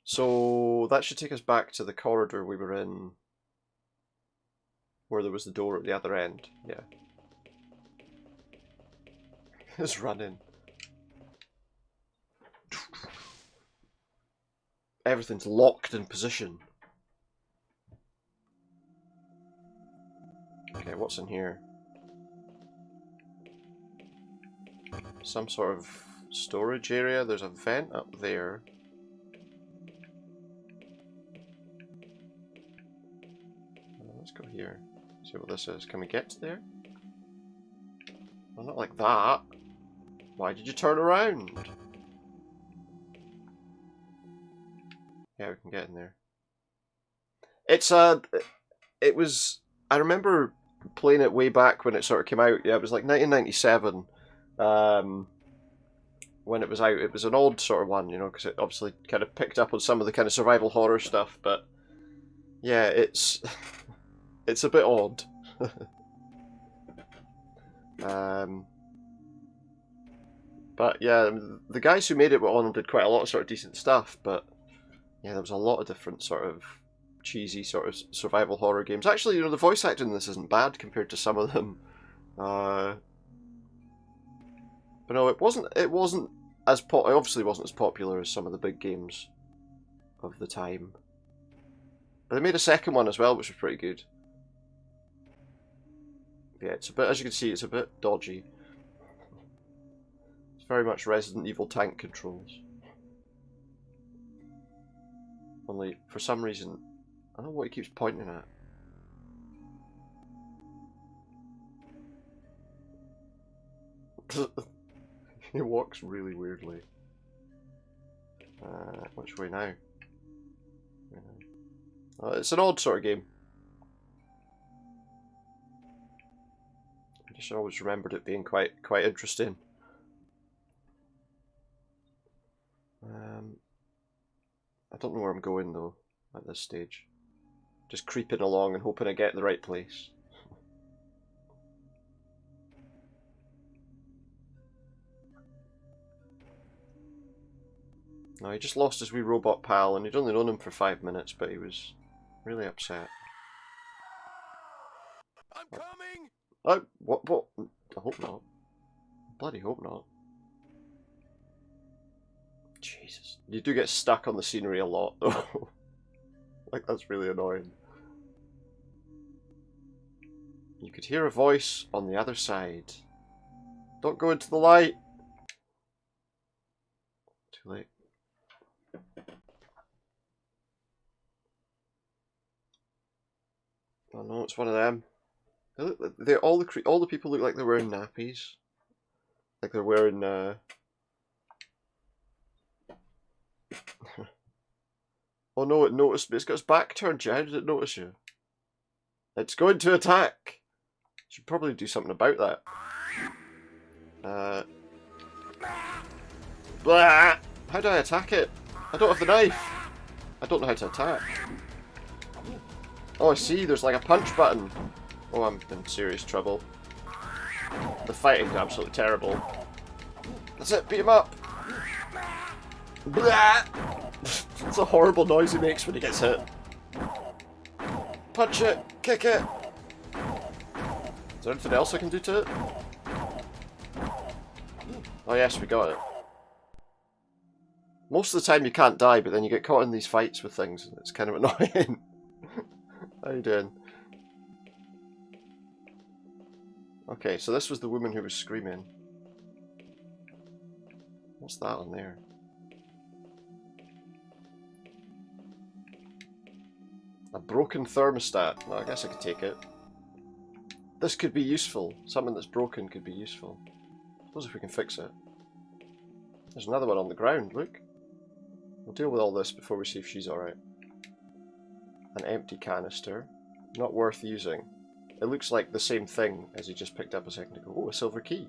So that should take us back to the corridor we were in, where there was the door at the other end. Yeah. It's running. Everything's locked in position. Okay, what's in here? Some sort of storage area. There's a vent up there. Let's go here. See what this is. Can we get to there? Well, not like that. Why did you turn around? Yeah, we can get in there. It's it was. I remember playing it way back when it sort of came out. Yeah, it was like 1997. When it was out, it was an odd sort of one, you know, because it obviously kind of picked up on some of the kind of survival horror stuff. But yeah, it's it's a bit odd. But yeah, the guys who made it were on did quite a lot of sort of decent stuff. But yeah, there was a lot of different sort of cheesy sort of survival horror games. Actually, you know, the voice acting in this isn't bad compared to some of them. But no, it wasn't as it obviously wasn't as popular as some of the big games of the time. But they made a second one as well, which was pretty good. Yeah, it's a bit, as you can see, it's a bit dodgy. It's very much Resident Evil tank controls. Only, for some reason, I don't know what he keeps pointing at. He walks really weirdly. Which way now? It's an odd sort of game. I just always remembered it being quite interesting. I don't know where I'm going though at this stage. Just creeping along and hoping I get the right place. No, he just lost his wee robot pal, and he'd only known him for 5 minutes, but he was really upset. I'm coming! Oh, what? I hope not. Bloody hope not. Jesus. You do get stuck on the scenery a lot, though. Like, that's really annoying. You could hear a voice on the other side. Don't go into the light! Too late. Oh no, it's one of them. All the people look like they're wearing nappies. Like they're wearing Oh no, it noticed me. It's got its back turned to you. How did it notice you? It's going to attack. Should probably do something about that. Blah! How do I attack it? I don't have the knife. I don't know how to attack. Oh, I see. There's like a punch button. Oh, I'm in serious trouble. The fighting's absolutely terrible. That's it. Beat him up. Blah! It's a horrible noise he makes when he gets hit. Punch it. Kick it. Is there anything else I can do to it? Oh yes, we got it. Most of the time you can't die, but then you get caught in these fights with things, and it's kind of annoying. How you doing? Okay, so this was the woman who was screaming. What's that on there? A broken thermostat. Well, I guess I could take it. This could be useful. Something that's broken could be useful. I suppose if we can fix it. There's another one on the ground, look. We'll deal with all this before we see if she's alright. An empty canister. Not worth using. It looks like the same thing as he just picked up a second ago. Oh, a silver key.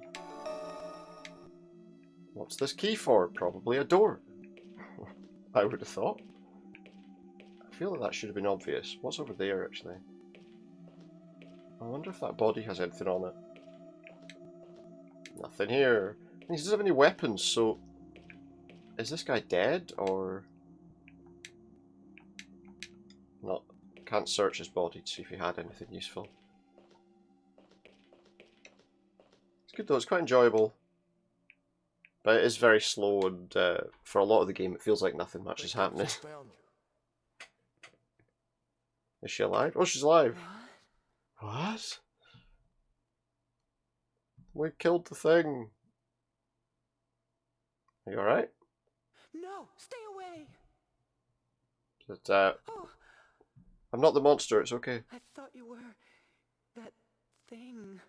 What's this key for? Probably a door. I would have thought. I feel like that should have been obvious. What's over there, actually? I wonder if that body has anything on it. Nothing here. He doesn't have any weapons, so... Is this guy dead, or... Not... Can't search his body to see if he had anything useful. It's good though, it's quite enjoyable. But it is very slow, and for a lot of the game it feels like nothing much is happening. Is she alive? Oh, she's alive! What? We killed the thing. Are you alright? No, stay away. But, Oh, I'm not the monster, it's okay. I thought you were that thing.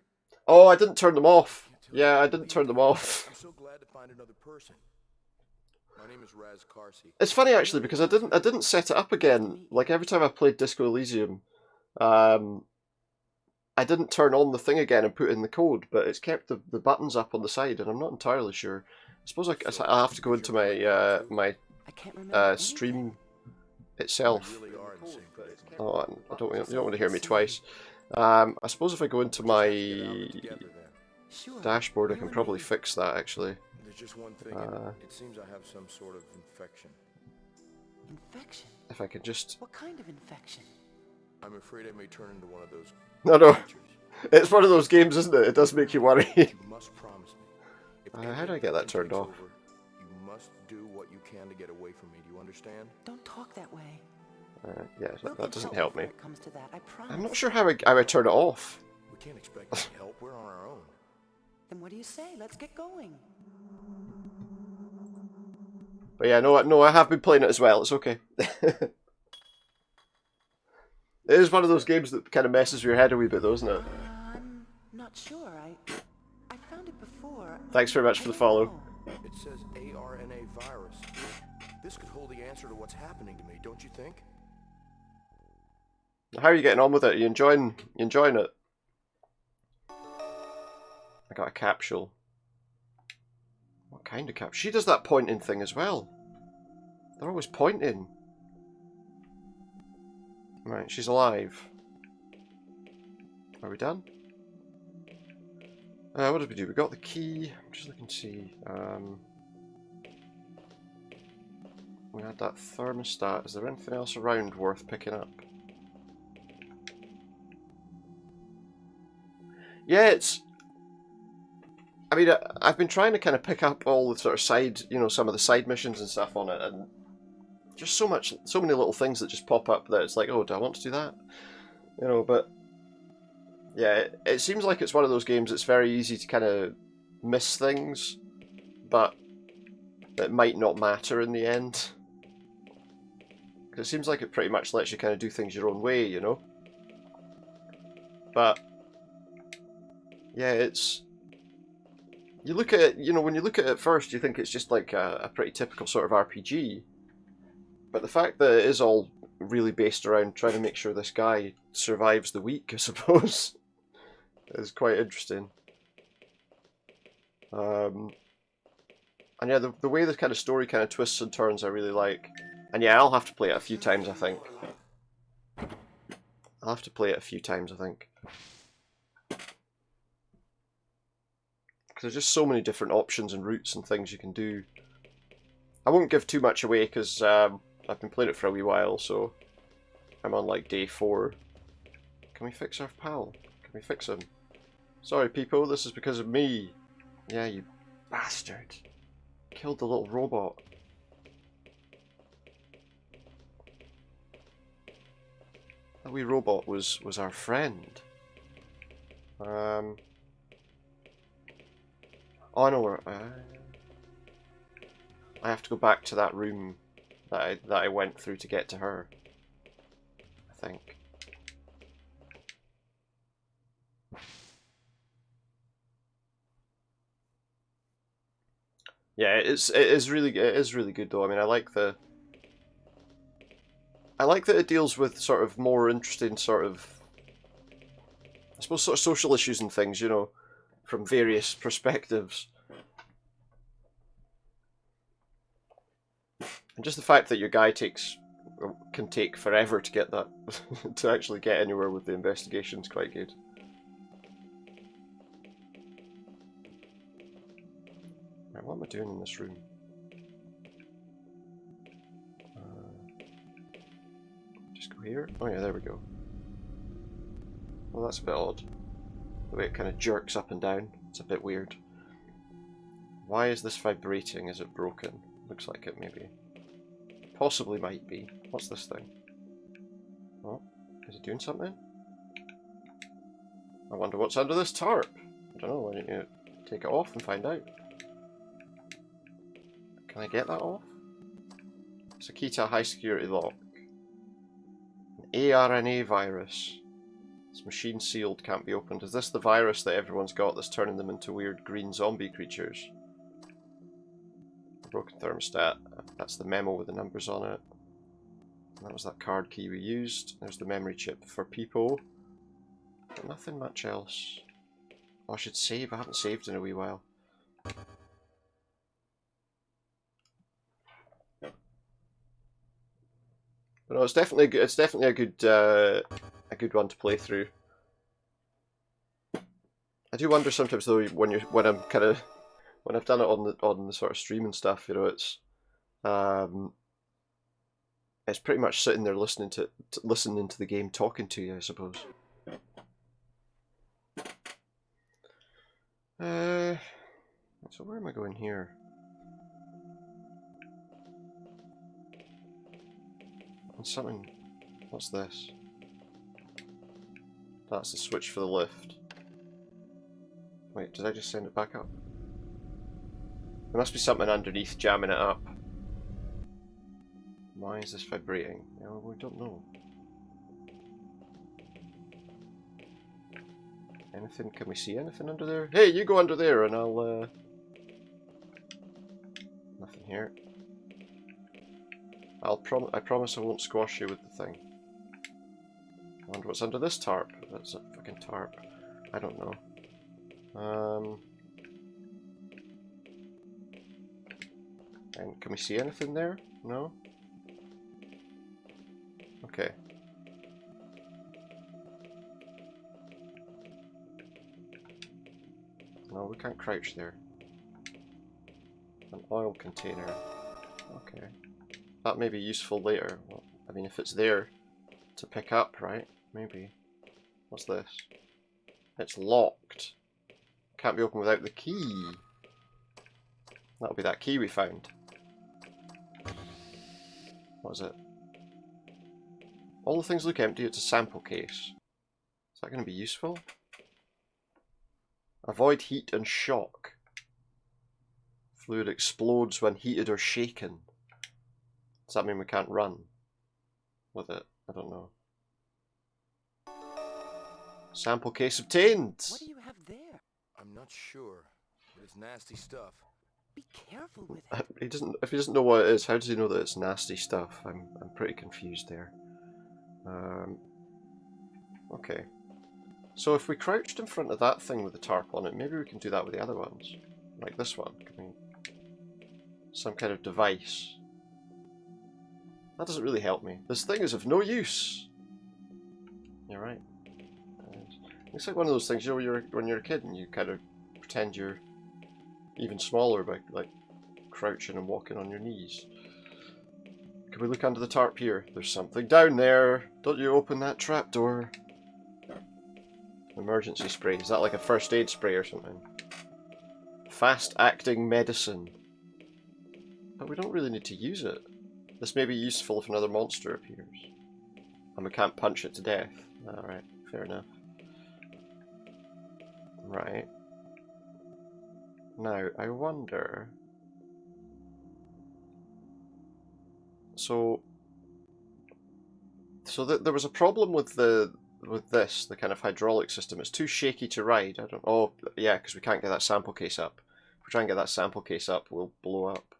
Oh, I didn't turn them off. Yeah, I didn't turn them off. I'm so glad to find another person. My name is Raz Carsey. It's funny actually because I didn't set it up again. Like every time I played Disco Elysium, I didn't turn on the thing again and put in the code, but it's kept the buttons up on the side, and I'm not entirely sure. I suppose I have to go into my I can't remember stream itself. We really are in sync. Oh, you don't want to hear me twice. I suppose if I go into my Together then. Sure. dashboard, I can You and probably me. fix that actually. There's just one thing. It seems I have some sort of infection. Infection? If I can just... What kind of infection? I'm afraid I may turn into one of those No. creatures. It's one of those games, isn't it? It does make you worry. You must promise me. If any How do I get that infection turned takes off? over, you must do what you can to get away from me. Do you understand? Don't talk that way. Yeah, We'll that get doesn't help help me. when it comes to that, I promise. I'm not sure how I turn it off. We can't expect any help. We're on our own. Then what do you say? Let's get going. But yeah, no, I have been playing it as well. It's okay. It is one of those games that kind of messes with your head a wee bit, though, isn't it? I'm not sure. I found it before. Thanks very much I for the don't follow. know. It says ARNA virus. This could hold the answer to what's happening to me, don't you think? How are you getting on with it? Are you enjoying it? I got a capsule. What kind of capsule? She does that pointing thing as well. They're always pointing. Right, she's alive. Are we done? What did we do? We got the key. I'm just looking to see. We had that thermostat. Is there anything else around worth picking up? Yeah, it's... I mean, I've been trying to kind of pick up all the sort of side, some of the side missions and stuff on it, and just so many little things that just pop up that it's like, oh, do I want to do that? But yeah, it seems like it's one of those games that's very easy to kind of miss things, but it might not matter in the end. Because it seems like it pretty much lets you kind of do things your own way, But yeah, it's... You look at it, when you look at it first, you think it's just like a pretty typical sort of RPG. But the fact that it is all really based around trying to make sure this guy survives the week, I suppose, is quite interesting. And yeah, the way the kind of story kind of twists and turns I really like. And yeah, I'll have to play it a few times, I think. I'll have to play it a few times, I think. Because there's just so many different options and routes and things you can do. I won't give too much away because I've been playing it for a wee while, so I'm on like day 4. Can we fix our pal? Can we fix him? Sorry people, this is because of me. Yeah, you bastard. Killed the little robot. That wee robot was our friend. Oh, I know where. I have to go back to that room that I went through to get to her. I think. Yeah, it is really good though. I mean, I like the I like that it deals with sort of more interesting sort of, I suppose, sort of social issues and things, you know, from various perspectives. And just the fact that your guy can take forever to get that, to actually get anywhere with the investigation is quite good. Right, what am I doing in this room? Just go here? Oh yeah, there we go. Well, that's a bit odd. The way it kind of jerks up and down. It's a bit weird. Why is this vibrating? Is it broken? Looks like it, maybe. Possibly might be. What's this thing? Oh, is it doing something? I wonder what's under this tarp. I don't know, why don't you take it off and find out? Can I get that off? It's a key to a high security lock. An ARNA virus. It's machine sealed, can't be opened. Is this the virus that everyone's got that's turning them into weird green zombie creatures? Broken thermostat. That's the memo with the numbers on it. And that was that card key we used. There's the memory chip for people. But nothing much else. Oh, I should save. I haven't saved in a wee while. But no, it's definitely good. It's definitely a good one to play through. I do wonder sometimes though when I've done it on the sort of stream and stuff, you know, it's pretty much sitting there listening to the game talking to you, I suppose. So where am I going here? And something. What's this? That's the switch for the lift. Wait, did I just send it back up? There must be something underneath jamming it up. Why is this vibrating? Oh, we don't know. Anything? Can we see anything under there? Hey, you go under there and I'll... Nothing here. I promise I won't squash you with the thing. I wonder what's under this tarp. That's a fucking tarp. I don't know. And can we see anything there? No? Okay. No, we can't crouch there. An oil container. Okay. That may be useful later. Well, I mean, if it's there to pick up, right? Maybe. What's this? It's locked. Can't be opened without the key. That'll be that key we found. What is it? All the things look empty. It's a sample case. Is that going to be useful? Avoid heat and shock. Fluid explodes when heated or shaken. Does that mean we can't run with it? I don't know. Sample case obtained! What do you have there? I'm not sure, but it's nasty stuff. Be careful with it. If he doesn't know what it is, how does he know that it's nasty stuff? I'm pretty confused there. Okay. So if we crouched in front of that thing with the tarp on it, maybe we can do that with the other ones. Like this one. Some kind of device. That doesn't really help me. This thing is of no use. You're right. It's like one of those things, you know, when you're a kid and you kind of pretend you're even smaller by like crouching and walking on your knees. Can we look under the tarp here? There's something down there. Don't you open that trapdoor. Emergency spray. Is that like a first aid spray or something? Fast acting medicine. But we don't really need to use it. This may be useful if another monster appears. And we can't punch it to death. Alright, fair enough. Right. Now, I wonder... So there was a problem with the kind of hydraulic system. It's too shaky to ride. I don't... Oh, yeah, because we can't get that sample case up. If we try and get that sample case up, we'll blow up.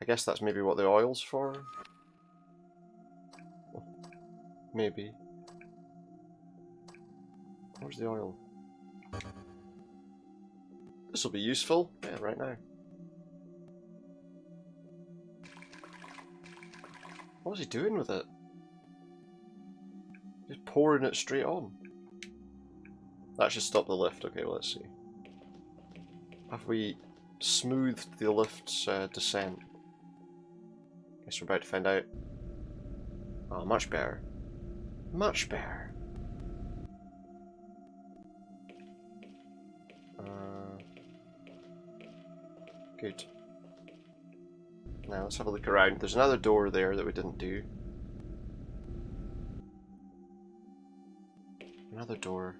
I guess that's maybe what the oil's for. Maybe. Where's the oil? This will be useful. Yeah, right now. What is he doing with it? Just pouring it straight on. That should stop the lift. Okay, well, let's see. Have we smoothed the lift's descent? Guess we're about to find out. Oh, much better. Much better. Good. Now let's have a look around. There's another door there that we didn't do. Another door.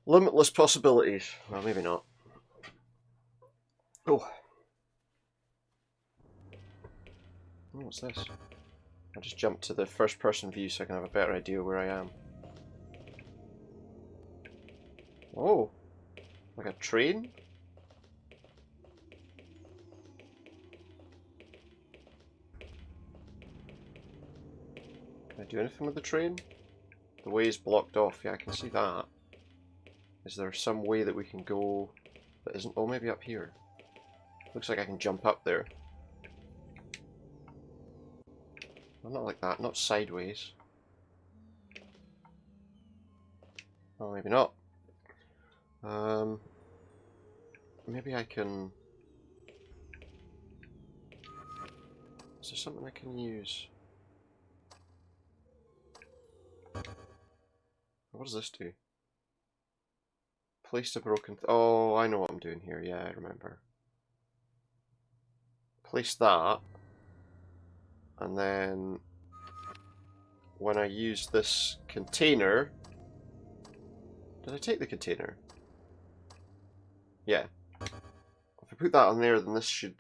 Limitless possibilities. Well, maybe not. Oh. Oh, what's this? I'll just jump to the first person view so I can have a better idea where I am. Oh. Like a train? Can I do anything with the train? The way is blocked off. Yeah, I can see that. Is there some way that we can go that isn't... Oh, maybe up here. Looks like I can jump up there. Well, not like that. Not sideways. Oh, maybe not. Maybe I can... Is there something I can use? What does this do? Place a broken... Oh, I know what I'm doing here. Yeah, I remember. Place that. And then... when I use this container... Did I take the container? Yeah. If I put that on there, then this should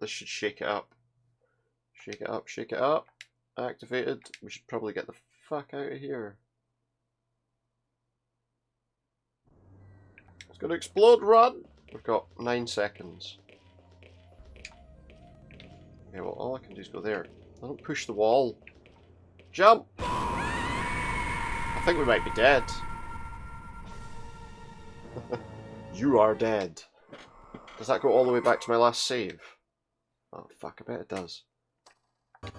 shake it up. Shake it up, shake it up. Activated. We should probably get the fuck out of here. It's gonna explode, run! We've got 9 seconds. Okay, well, all I can do is go there. I don't push the wall. Jump! I think we might be dead. You are dead. Does that go all the way back to my last save? Oh, fuck, I bet it does. I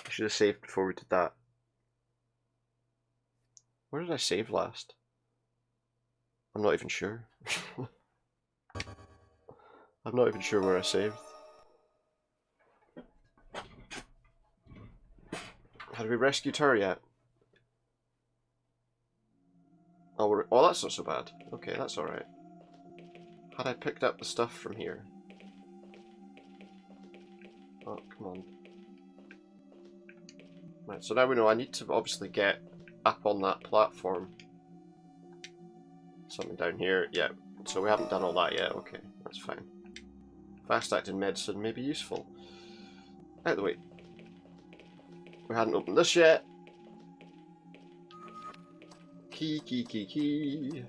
should have saved before we did that. Where did I save last? I'm not even sure. I'm not even sure where I saved. Had we rescued her yet? Oh, oh, that's not so bad. Okay, that's alright. Had I picked up the stuff from here? Oh, come on. Right, so now we know I need to obviously get up on that platform. Something down here, yeah. So we haven't done all that yet, okay, that's fine. Fast-acting medicine may be useful. Out of the way. We hadn't opened this yet. Key, key, key, key.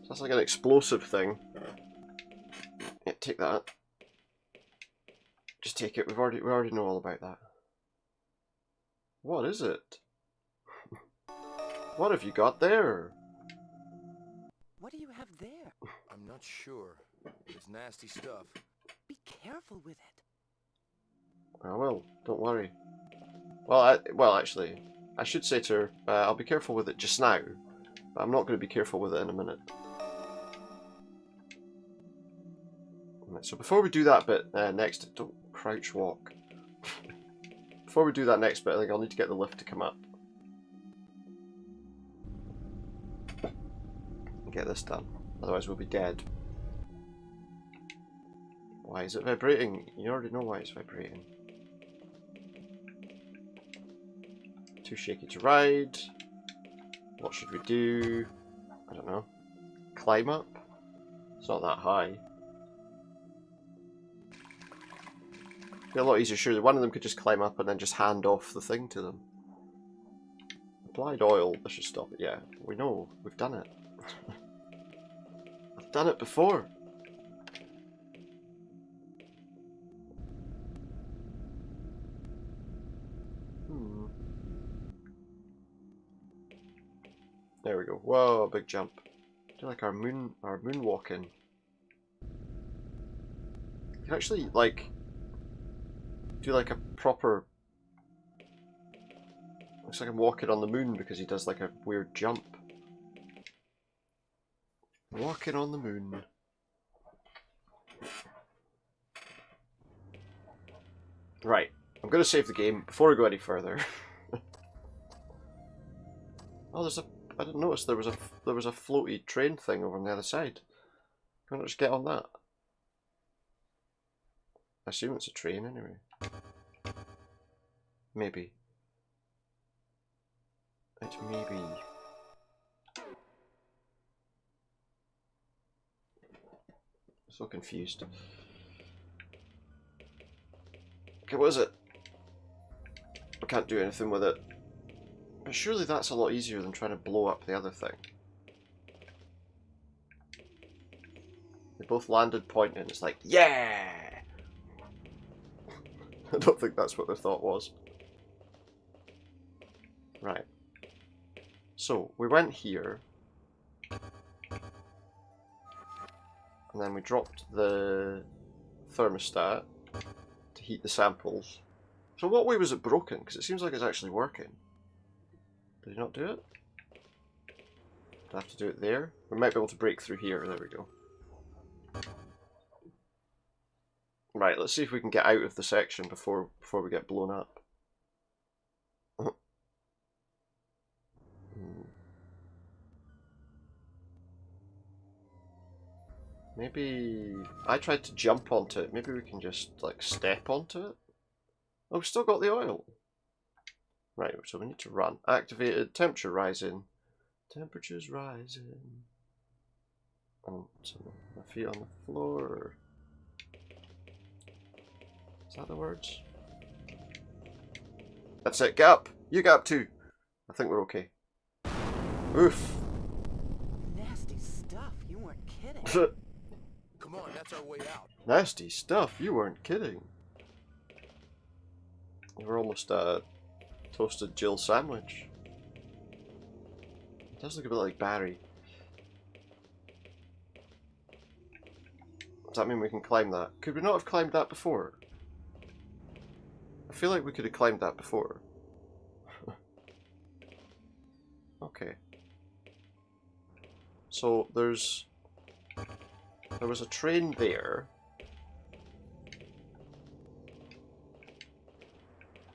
So that's like an explosive thing. Yeah, take that. Just take it. We already know all about that. What is it? What have you got there? What do you have there? I'm not sure. It's nasty stuff. Be careful with it. I will. Don't worry. Well, actually, I should say to her, I'll be careful with it just now, but I'm not going to be careful with it in a minute. Right, so before we do that bit next, don't crouch walk. Before we do that next bit, I think I'll need to get the lift to come up. And get this done. Otherwise we'll be dead. Why is it vibrating? You already know why it's vibrating. Too shaky to ride. What should we do? I don't know. Climb up? It's not that high. It'd be a lot easier, surely. One of them could just climb up and then just hand off the thing to them. Applied oil, this should stop it. Yeah, we know. We've done it. I've done it before. There we go. Whoa, big jump. Do like our moonwalking. You can actually like do like a proper. Looks like I'm walking on the moon because he does like a weird jump. Walking on the moon. Right. I'm gonna save the game before I go any further. Oh, I didn't notice there was a floaty train thing over on the other side. Can I just get on that? I assume it's a train anyway. Maybe. It may be. So confused. Okay, what is it? I can't do anything with it. But surely that's a lot easier than trying to blow up the other thing. They both landed pointing. It's like, yeah! I don't think that's what their thought was. Right. So, we went here. And then we dropped the thermostat to heat the samples. So what way was it broken? Because it seems like it's actually working. Did you not do it? Do I have to do it there? We might be able to break through here. There we go. Right, let's see if we can get out of the section before we get blown up. Maybe I tried to jump onto it. Maybe we can just like step onto it. Oh, we've still got the oil. Right, so we need to run. Activated, temperature rising. Temperature's rising. And my feet on the floor. Is that the words? That's it, get up! You get up too! I think we're okay. Oof. Nasty stuff. You weren't kidding. Come on, that's our way out. Nasty stuff, you weren't kidding. We're almost a toasted Jill sandwich. It does look a bit like Barry. Does that mean we can climb that? Could we not have climbed that before? I feel like we could have climbed that before. Okay. So there was a train there.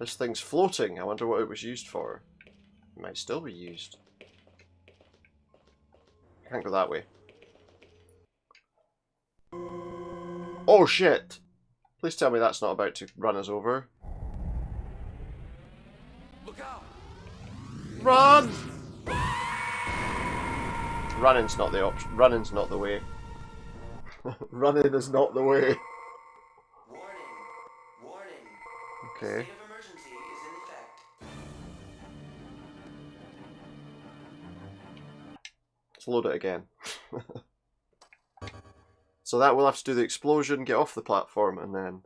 This thing's floating. I wonder what it was used for. It might still be used. Can't go that way. Oh shit! Please tell me that's not about to run us over. Look out! Run! Running's not the option. Running's not the way. Running is not the way. Warning. Warning. Okay. State of emergency is in effect. Let's load it again. So that we'll have to do the explosion, get off the platform, and then...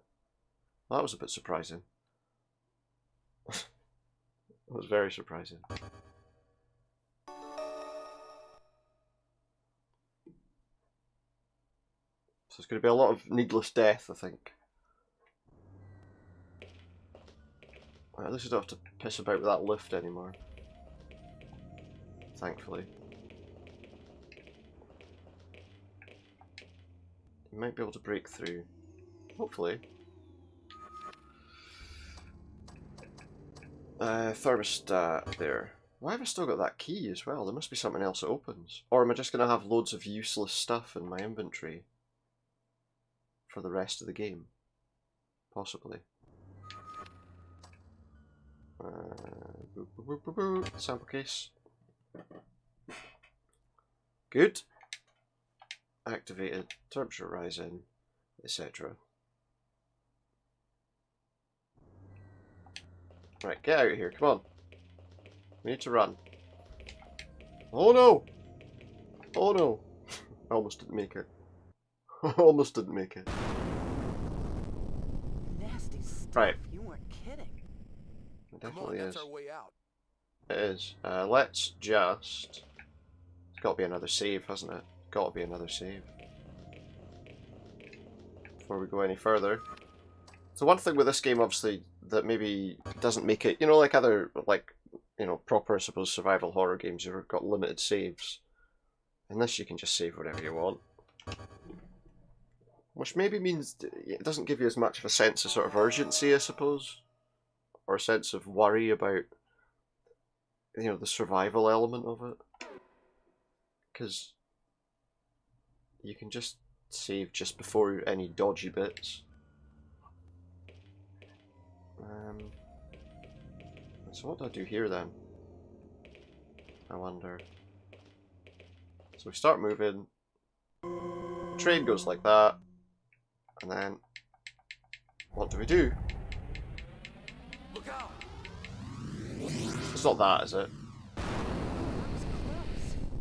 That was a bit surprising. That was very surprising. So it's going to be a lot of needless death, I think. Well, at least I don't have to piss about with that lift anymore. Thankfully. You might be able to break through. Hopefully. Thermostat there. Why have I still got that key as well? There must be something else that opens. Or am I just going to have loads of useless stuff in my inventory for the rest of the game? Possibly. Sample case. Good. Activated. Temperature rising, etc. Right, get out of here, come on. We need to run. Oh no! Oh no! I almost didn't make it. I almost didn't make it. Nasty stuff. Right. You weren't kidding. It Come on, definitely that's is. our way out. It is. Let's just It's got to be another save, hasn't it? Got to be another save. Before we go any further. So one thing with this game, obviously, that maybe doesn't make it, you know, like other, like, you know, proper, I suppose, survival horror games, you've got limited saves. In this, you can just save whatever you want. Which maybe means it doesn't give you as much of a sense of sort of urgency, I suppose. Or a sense of worry about, you know, the survival element of it. Because you can just save just before any dodgy bits. So what do I do here then? I wonder. So we start moving. Train goes like that. And then what do we do? Look out! It's not that, is it?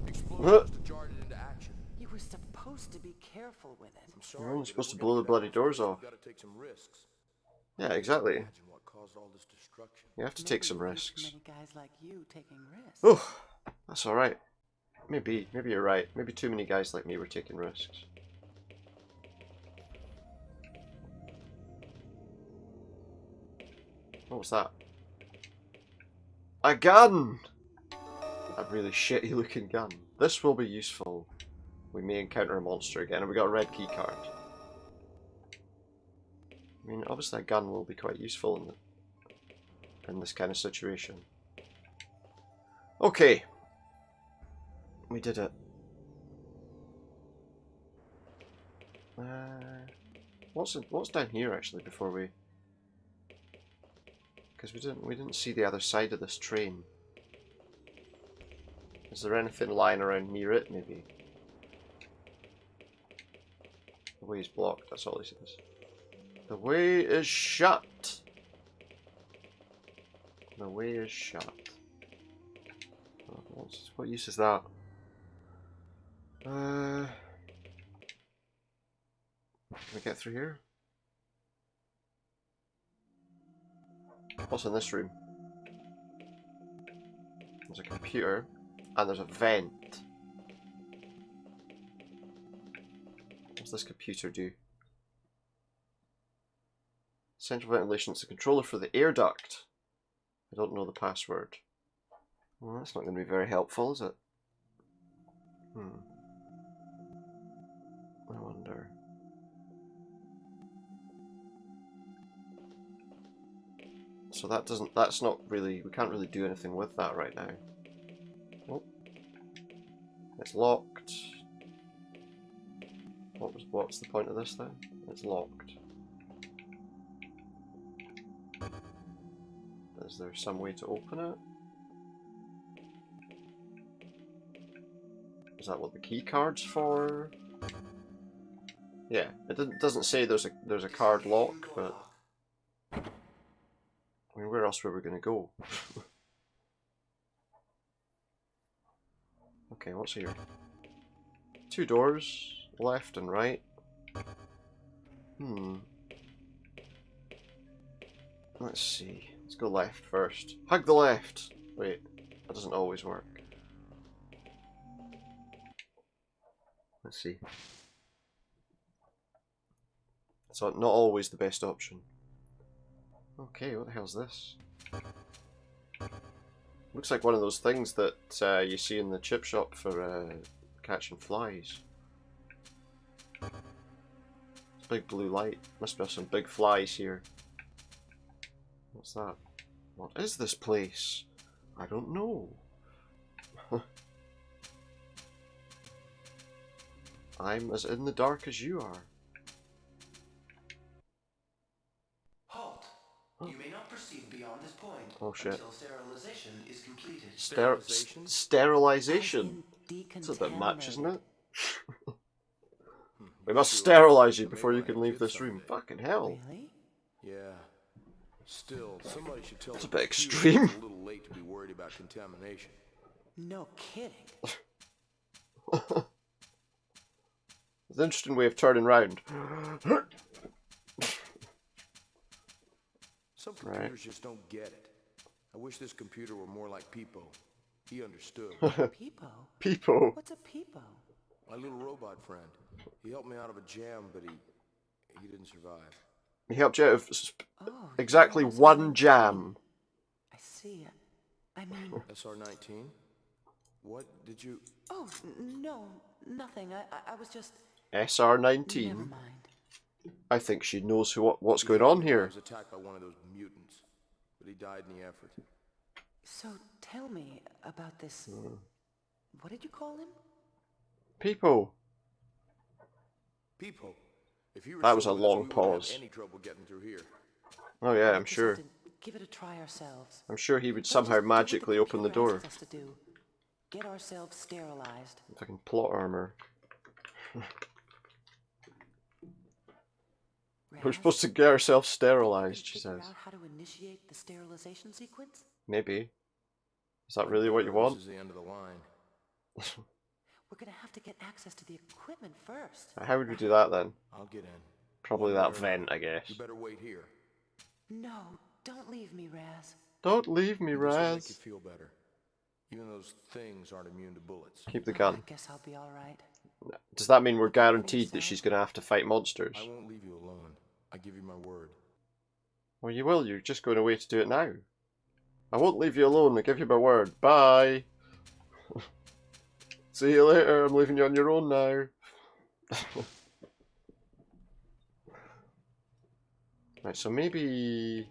Explosions to jar it into action. You were supposed to be careful with it. I'm sorry. You're only but if supposed to we're blow gonna the get out bloody of doors this, off. we've gotta take some risks. Yeah, exactly. Imagine what caused all this destruction. You have to take some Maybe risks. too many guys like you taking risks. Oh, that's alright. Maybe you're right. Maybe too many guys like me were taking risks. What was that? A gun! A really shitty looking gun. This will be useful. We may encounter a monster again, and we got a red key card. I mean, obviously a gun will be quite useful in this kind of situation. Okay. We did it. What's down here actually before we? Because we didn't see the other side of this train. Is there anything lying around near it? Maybe. The way is blocked. That's all he says. The way is shut. The way is shut. What use is that? Can we get through here? What's in this room? There's a computer and there's a vent. What's this computer do? Central ventilation is the controller for the air duct. I don't know the password. Well, that's not going to be very helpful, is it? I wonder. So that's not really, we can't really do anything with that right now. Oh. It's locked. What's the point of this then? It's locked. Is there some way to open it? Is that what the key card's for? Yeah, it doesn't say there's a card lock, but I mean, where else were we gonna go? Okay, what's here? 2 doors, left and right. Let's see. Let's go left first. Hug the left! Wait, that doesn't always work. Let's see. It's not always the best option. Okay, what the hell's this? Looks like one of those things that you see in the chip shop for catching flies. It's a big blue light. Must be some big flies here. What's that? What is this place? I don't know. I'm as in the dark as you are. Halt! You may not proceed beyond this point until sterilization is completed. Sterilization? As That's a bit much, isn't it? We You must sure? sterilize you I may before you wanna can leave get this some room. today. Fucking hell. Really? Yeah. Still, somebody should tell That's a the bit computer extreme. it's a little late to be worried about contamination. No kidding. It's an interesting way of turning round. Some computers just don't get it. I wish this computer were more like people. He understood. Peepo? Peepo. What's a peepo? My little robot friend. He helped me out of a jam, but he didn't survive. He helped you out of Oh, exactly you're an one SR-19. jam. I see. I mean... SR-19? What did you... Oh, no, nothing. I was just... Never SR-19. mind. I think she knows what's He going helped on me when I here. was attacked by one of those mutants, but he died in the effort. So, tell me about this... What did you call him? Peepo. Peepo, if he were That was a still with us, long we wouldn't have pause. any trouble getting through here. Oh yeah, We'll I'm just sure. have to give it a try ourselves. I'm sure he would Let's somehow just do what magically open the computer door. asks us to do. Get ourselves sterilized. Fucking plot armor. We're supposed to get ourselves sterilized, she Figure says. out how to initiate the sterilization sequence? Maybe. Is that really what you want? This is the end of the line. We're gonna have to get access to the equipment first. How would we do that then? I'll get in. Probably One way that or vent, another. I guess. You better wait here. No, don't leave me, Raz. Don't leave me, This will make you Raz. feel better. Even those things aren't immune to bullets. Keep the I gun. guess I'll be alright. Does that mean we're Look out for guaranteed that yourself. she's going to have to fight monsters? I won't leave you alone. I give you my word. Well, you will. You're just going away to do it now. I won't leave you alone. I give you my word. Bye. See you later. I'm leaving you on your own now. Right, so maybe...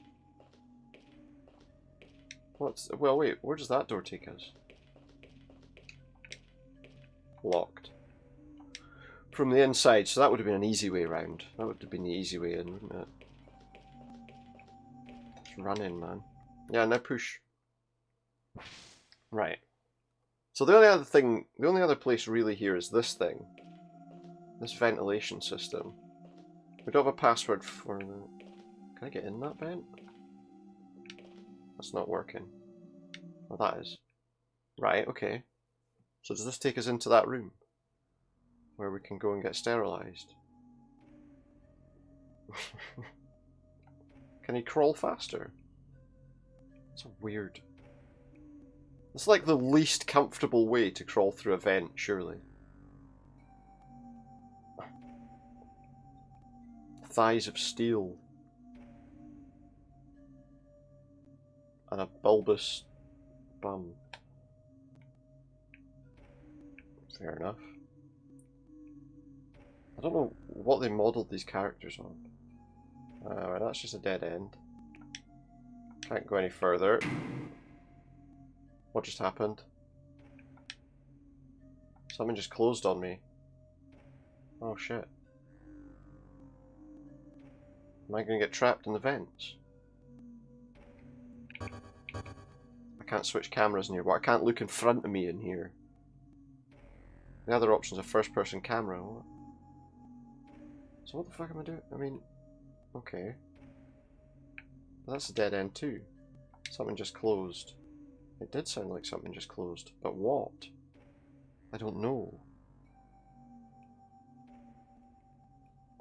Well, wait. Where does that door take us? Locked. From the inside, so that would have been an easy way round. That would have been the easy way in, wouldn't it? Let's run in, man. Yeah, now push. Right. So the only other place really here is this thing. This ventilation system. We don't have a password for the... Can I get in that vent? That's not working. Oh, that is. Right, okay. So does this take us into that room? Where we can go and get sterilized? Can he crawl faster? It's weird. It's like the least comfortable way to crawl through a vent, surely. Thighs of steel. And a bulbous bum. Fair enough. I don't know what they modelled these characters on. Right, that's just a dead end. Can't go any further. What just happened? Something just closed on me. Oh shit. Am I going to get trapped in the vents? I can't switch cameras in here, but I can't look in front of me in here. The other option's a first-person camera. What? So what the fuck am I doing? I mean, okay. But that's a dead end too. Something just closed. It did sound like something just closed. But what? I don't know.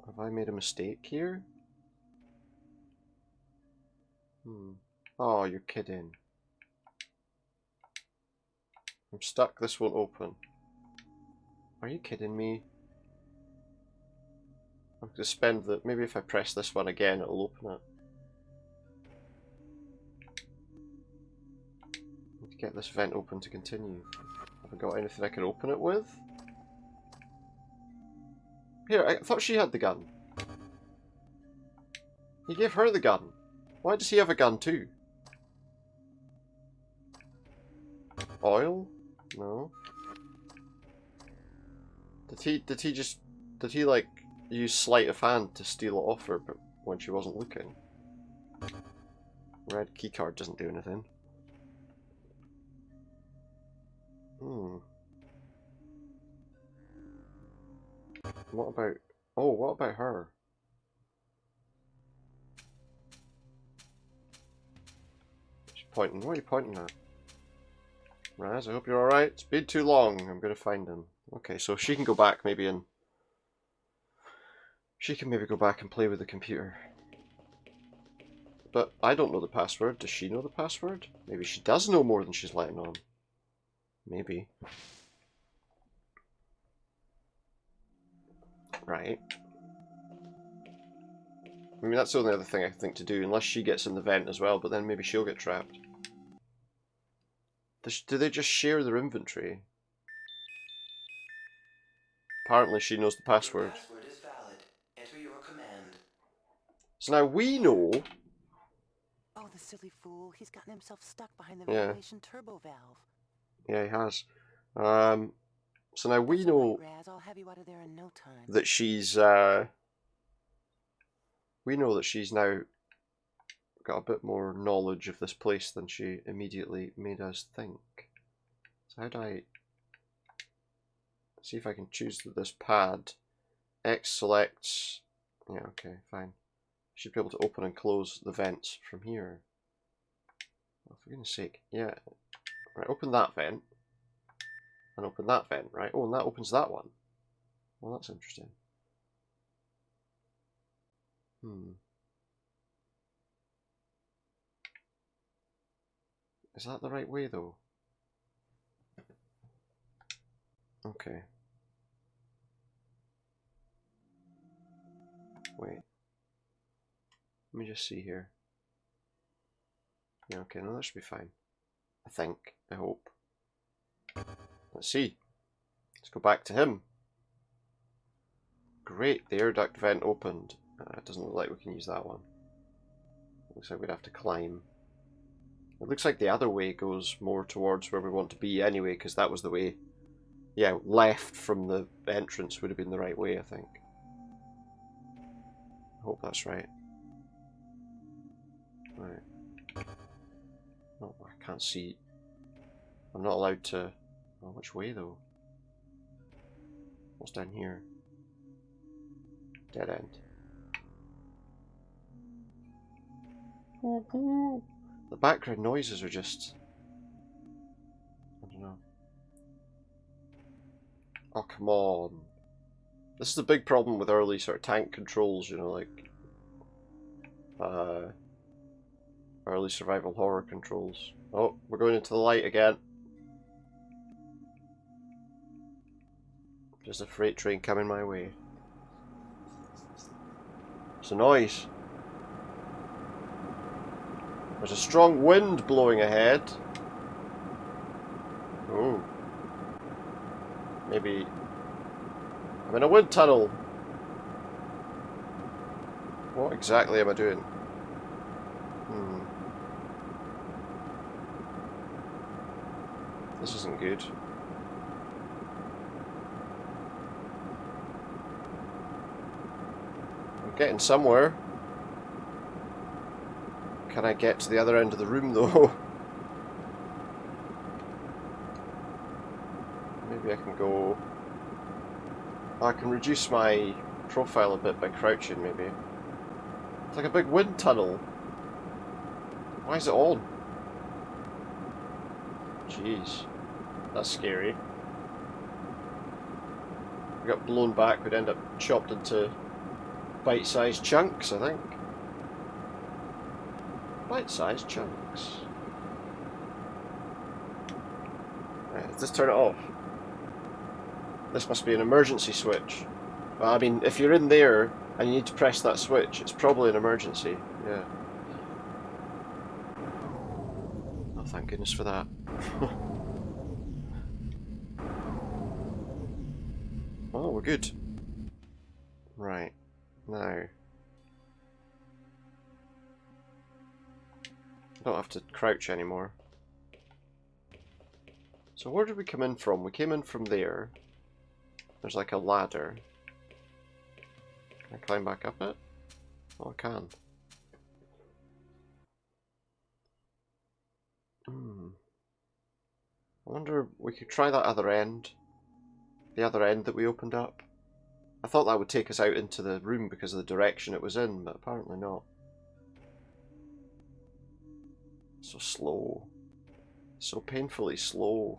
Have I made a mistake here? Oh, you're kidding. I'm stuck. This won't open. Are you kidding me? I'm going to spend the... Maybe if I press this one again, it'll open it. Need to get this vent open to continue. Have I got anything I can open it with? Here, I thought she had the gun. He gave her the gun. Why does he have a gun too? Oil? No. Did he like use sleight of hand to steal it off her but when she wasn't looking? Red keycard doesn't do anything. What about... Oh, what about her? She's pointing. What are you pointing at? Raz, I hope you're alright. It's been too long. I'm going to find him. Okay, so she can go back maybe and... She can maybe go back and play with the computer. But I don't know the password. Does she know the password? Maybe she does know more than she's letting on. Maybe. Right. I mean, that's the only other thing I think to do, unless she gets in the vent as well, but then maybe she'll get trapped. Do they just share their inventory? Apparently she knows the password. Your password is valid. Enter your command. So now we know... Oh, the silly fool. He's gotten himself stuck behind the Yeah. ventilation turbo valve. Yeah, he has. So now we That's all know right, Raz. I'll have you out of there in no time. that she's... we know that she's now got a bit more knowledge of this place than she immediately made us think. So how do I... see if I can choose this pad. X selects... yeah, okay, fine. Should be able to open and close the vents from here. Oh, for goodness sake. Yeah. Right, open that vent. And open that vent, right? Oh, and that opens that one. Well, that's interesting. Is that the right way, though? Okay. Wait. Let me just see here. Yeah, okay, no, that should be fine. I think. I hope. Let's see. Let's go back to him. Great, the air duct vent opened. It doesn't look like we can use that one. Looks like we'd have to climb. It looks like the other way goes more towards where we want to be anyway, because that was the way. Yeah, left from the entrance would have been the right way, I think. I hope that's right. Right. Oh, I can't see. I'm not allowed to... oh, which way though? What's down here? Dead end. The background noises are just... I don't know. Oh, come on. This is the big problem with early sort of tank controls, you know, like... early survival horror controls. Oh, we're going into the light again. There's a freight train coming my way. It's a noise. There's a strong wind blowing ahead. Oh. Maybe... I'm in a wind tunnel. What exactly am I doing? This isn't good. I'm getting somewhere. Can I get to the other end of the room though? Maybe I can go... I can reduce my profile a bit by crouching maybe. It's like a big wind tunnel. Why is it on? Jeez. That's scary. If we got blown back, we'd end up chopped into bite-sized chunks, I think. Bite-sized chunks. Right, let's just turn it off. This must be an emergency switch. Well, I mean, if you're in there and you need to press that switch, it's probably an emergency. Yeah. Oh, thank goodness for that. Oh, we're good. Right. Now. I don't have to crouch anymore. So where did we come in from? We came in from there. There's like a ladder. Can I climb back up it? Oh, I can. I wonder, we could try that other end. The other end that we opened up. I thought that would take us out into the room because of the direction it was in, but apparently not. So slow. So painfully slow.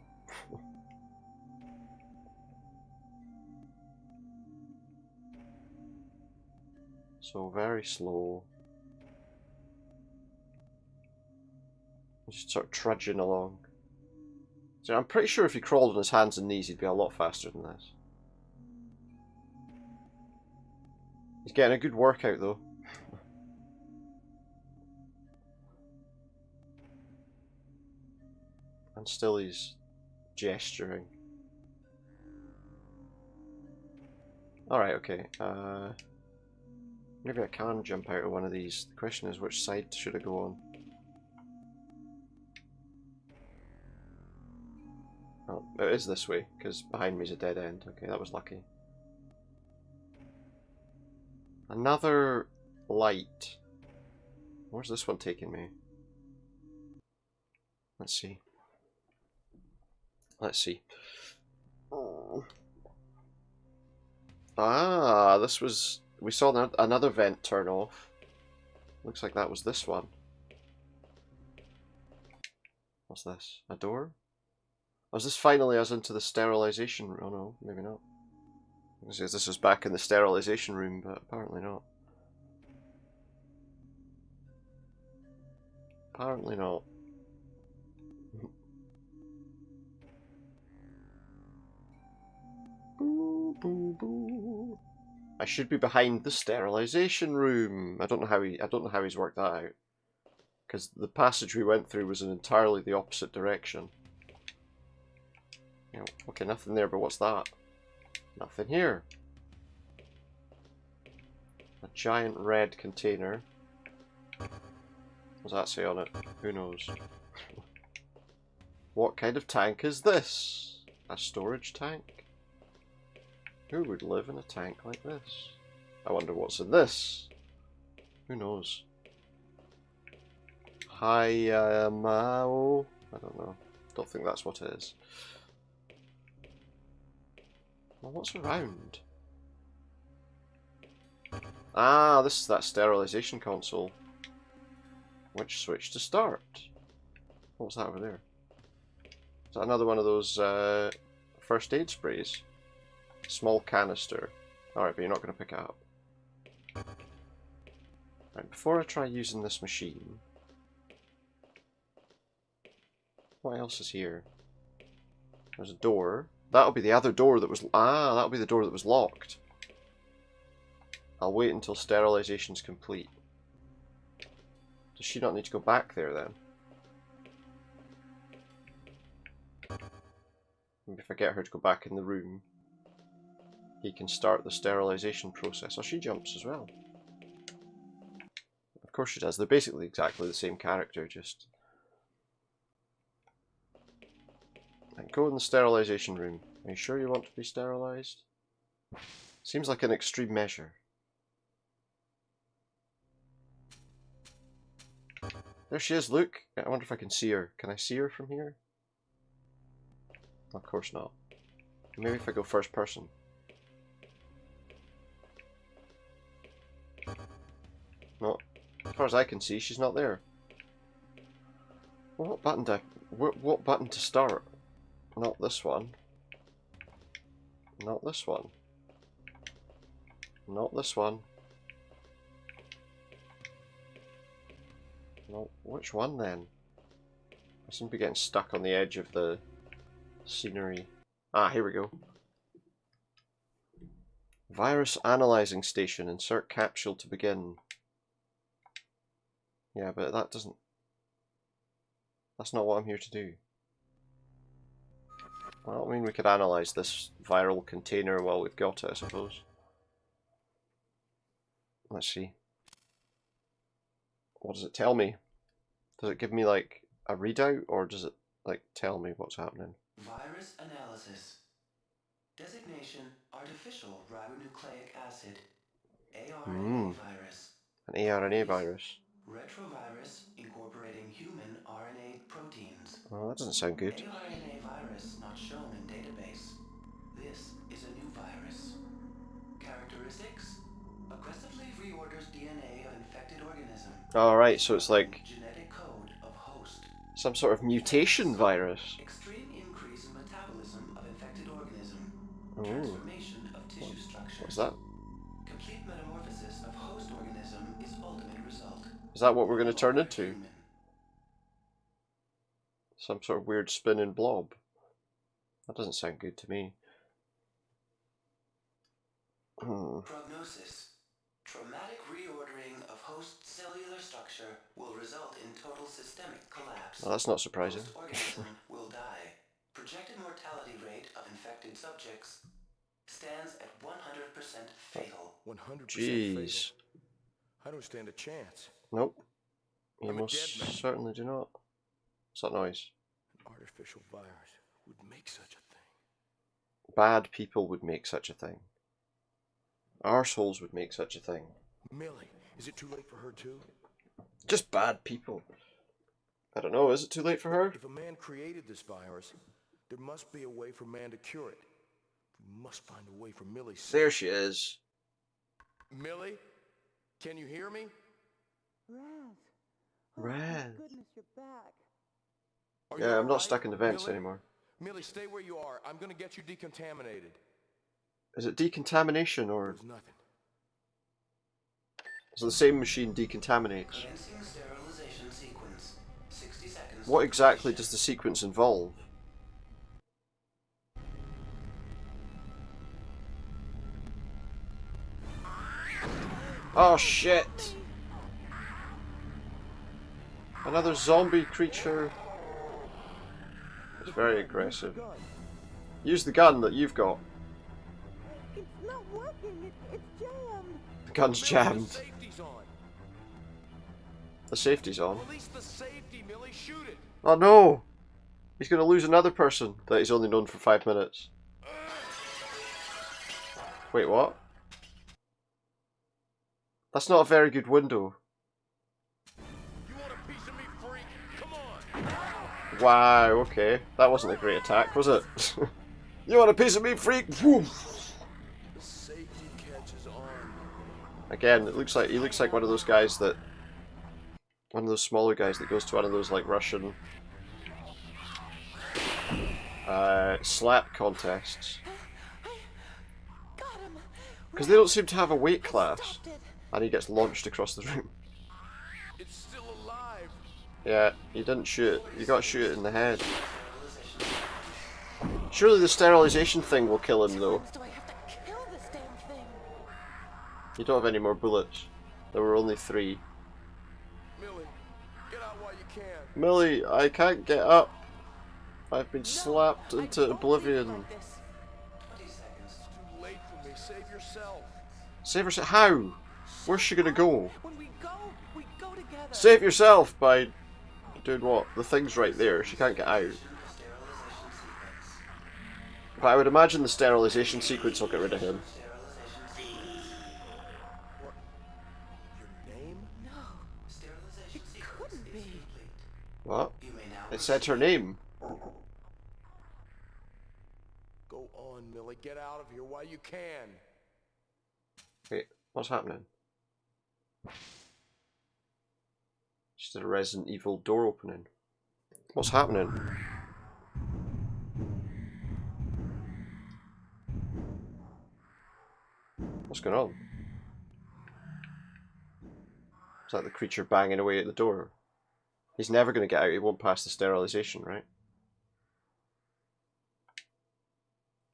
So very slow. Just sort of trudging along. So I'm pretty sure if he crawled on his hands and knees, he'd be a lot faster than this. He's getting a good workout, though. And still he's gesturing. Alright, okay. Maybe I can jump out of one of these. The question is, which side should I go on? Oh, it is this way, because behind me is a dead end. Okay, that was lucky. Another light. Where's this one taking me? Let's see. Let's see. Oh. Ah, this was... We saw another vent turn off. Looks like that was this one. What's this? A door? Was this finally us into the sterilization room? Oh no, maybe not. This was back in the sterilization room, but apparently not. Apparently not. Boo, boo, boo. I should be behind the sterilization room. I don't know how he's worked that out. Because the passage we went through was in entirely the opposite direction. You know, okay, nothing there, but what's that? Nothing here. A giant red container. What does that say on it? Who knows? What kind of tank is this? A storage tank? Who would live in a tank like this? I wonder what's in this. Who knows? Mao. I don't know. Don't think that's what it is. Well, what's around? Ah, this is that sterilization console. Which switch to start? What was that over there? Is that another one of those first aid sprays? Small canister. Alright, but you're not going to pick it up. Right, before I try using this machine... What else is here? There's a door. That'll be the other door that was... Ah, that'll be the door that was locked. I'll wait until sterilization's complete. Does she not need to go back there then? Maybe if I get her to go back in the room, he can start the sterilization process. Oh, she jumps as well. Of course she does. They're basically exactly the same character, just... And go in the sterilization room. Are you sure you want to be sterilized? Seems like an extreme measure. There she is, look! I wonder if I can see her. Can I see her from here? Of course not. Maybe if I go first person. No. As far as I can see, she's not there. Well, what button do I... What button to start? Not this one. Not this one. Not this one. No, which one then? I seem to be getting stuck on the edge of the scenery. Ah, here we go. Virus analyzing station. Insert capsule to begin. Yeah, but that doesn't... That's not what I'm here to do. Well, I mean, we could analyze this viral container while we've got it, I suppose. Let's see. What does it tell me? Does it give me, like, a readout, or does it, like, tell me what's happening? Virus analysis. Designation artificial ribonucleic acid. ARNA virus. An ARNA virus. Retrovirus incorporating human RNA proteins. Oh, that doesn't sound good. ARNA virus not shown in database. This is a new virus. Characteristics: aggressively reorders DNA of infected organism. Alright, so it's like genetic code of host. some sort of mutation virus. Extreme increase in metabolism of infected organism. Ooh. Transformation of tissue structures. What's that? Complete metamorphosis of host organism is ultimate result. Is that what we're going to turn into? Some sort of weird spinning blob. That doesn't sound good to me. Prognosis. Traumatic reordering of host cellular structure will result in total systemic collapse. Well, that's not surprising. Host organism will die. Projected mortality rate of infected subjects stands at 100% fatal. 100% Jeez. fatal. I don't stand a chance. Nope. You I'm a most dead man. certainly do not. What's that noise? An artificial virus would make such a thing. Bad people would make such a thing. Arseholes would make such a thing. Millie, is it too late for her too? Just bad people. I don't know, is it too late for her? If a man created this virus, there must be a way for man to cure it. We must find a way for Millie's sake. There she is. Millie, can you hear me? Raz. Thank goodness you're back. Are you Yeah, I'm all not right, stuck in the vents Millie? anymore. Millie, stay where you are. I'm gonna get you decontaminated. Is it decontamination or There's nothing. is it the same machine decontaminates? Commencing sterilization sequence. 60 seconds. What exactly does the sequence involve? Oh shit! Another zombie creature. It's very aggressive. Use the gun that you've got. It's not working. It's jammed. The gun's Millie, jammed. The safety's on. The safety's on. Release the safety, Millie. Shoot it. Oh no! He's going to lose another person that he's only known for 5 minutes. Wait, what? That's not a very good window. You want a piece of me, freak? Come on. Wow, okay. That wasn't a great attack, was it? You want a piece of me, freak? Woof. The safety catch is on. Again, it looks like he looks like one of those guys that, one of those smaller guys that goes to one of those like Russian slap contests. Got him. Because they don't seem to have a weight class, Stopped it. and he gets launched across the room. It's still alive. Yeah, you didn't shoot it. You got to shoot it in the head. Surely the sterilization thing will kill him though. Do I have to kill this damn thing? You don't have any more bullets. There were only 3. Millie, get out while you can. Millie, I can't get up. I've been slapped I into won't leave oblivion. like this. 20 seconds. It's too late for me. Save yourself. Save herself. How? Where's she gonna go? When we go together. Save yourself by doing what? The thing's right there. She can't get out. Sterilization sequence. But I would imagine the sterilization sequence will get rid of him. Sterilization sequence. Your name? No, Sterilization it sequence couldn't is be. complete. What? You may now It said her name. Go on, Millie. Get out of here while you can. Wait, what's happening? Just a Resident Evil door opening. What's happening? What's going on? Is that the creature banging away at the door? He's never going to get out. He won't pass the sterilization, right?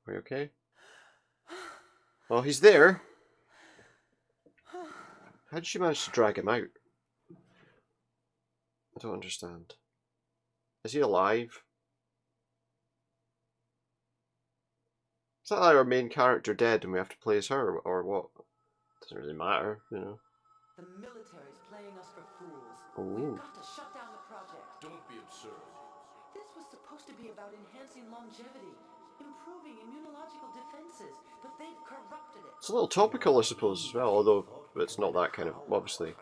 Are you okay? Oh, he's there. How did she manage to drag him out? I don't understand. Is he alive? Is that like our main character dead and we have to play as her, or what? Doesn't really matter, you know. The military's playing us for fools. Ooh. We've got to shut down the project. Don't be absurd. This was supposed to be about enhancing longevity, improving immunological defenses, but they've corrupted it. It's a little topical, I suppose, as well, although it's not that kind of, obviously.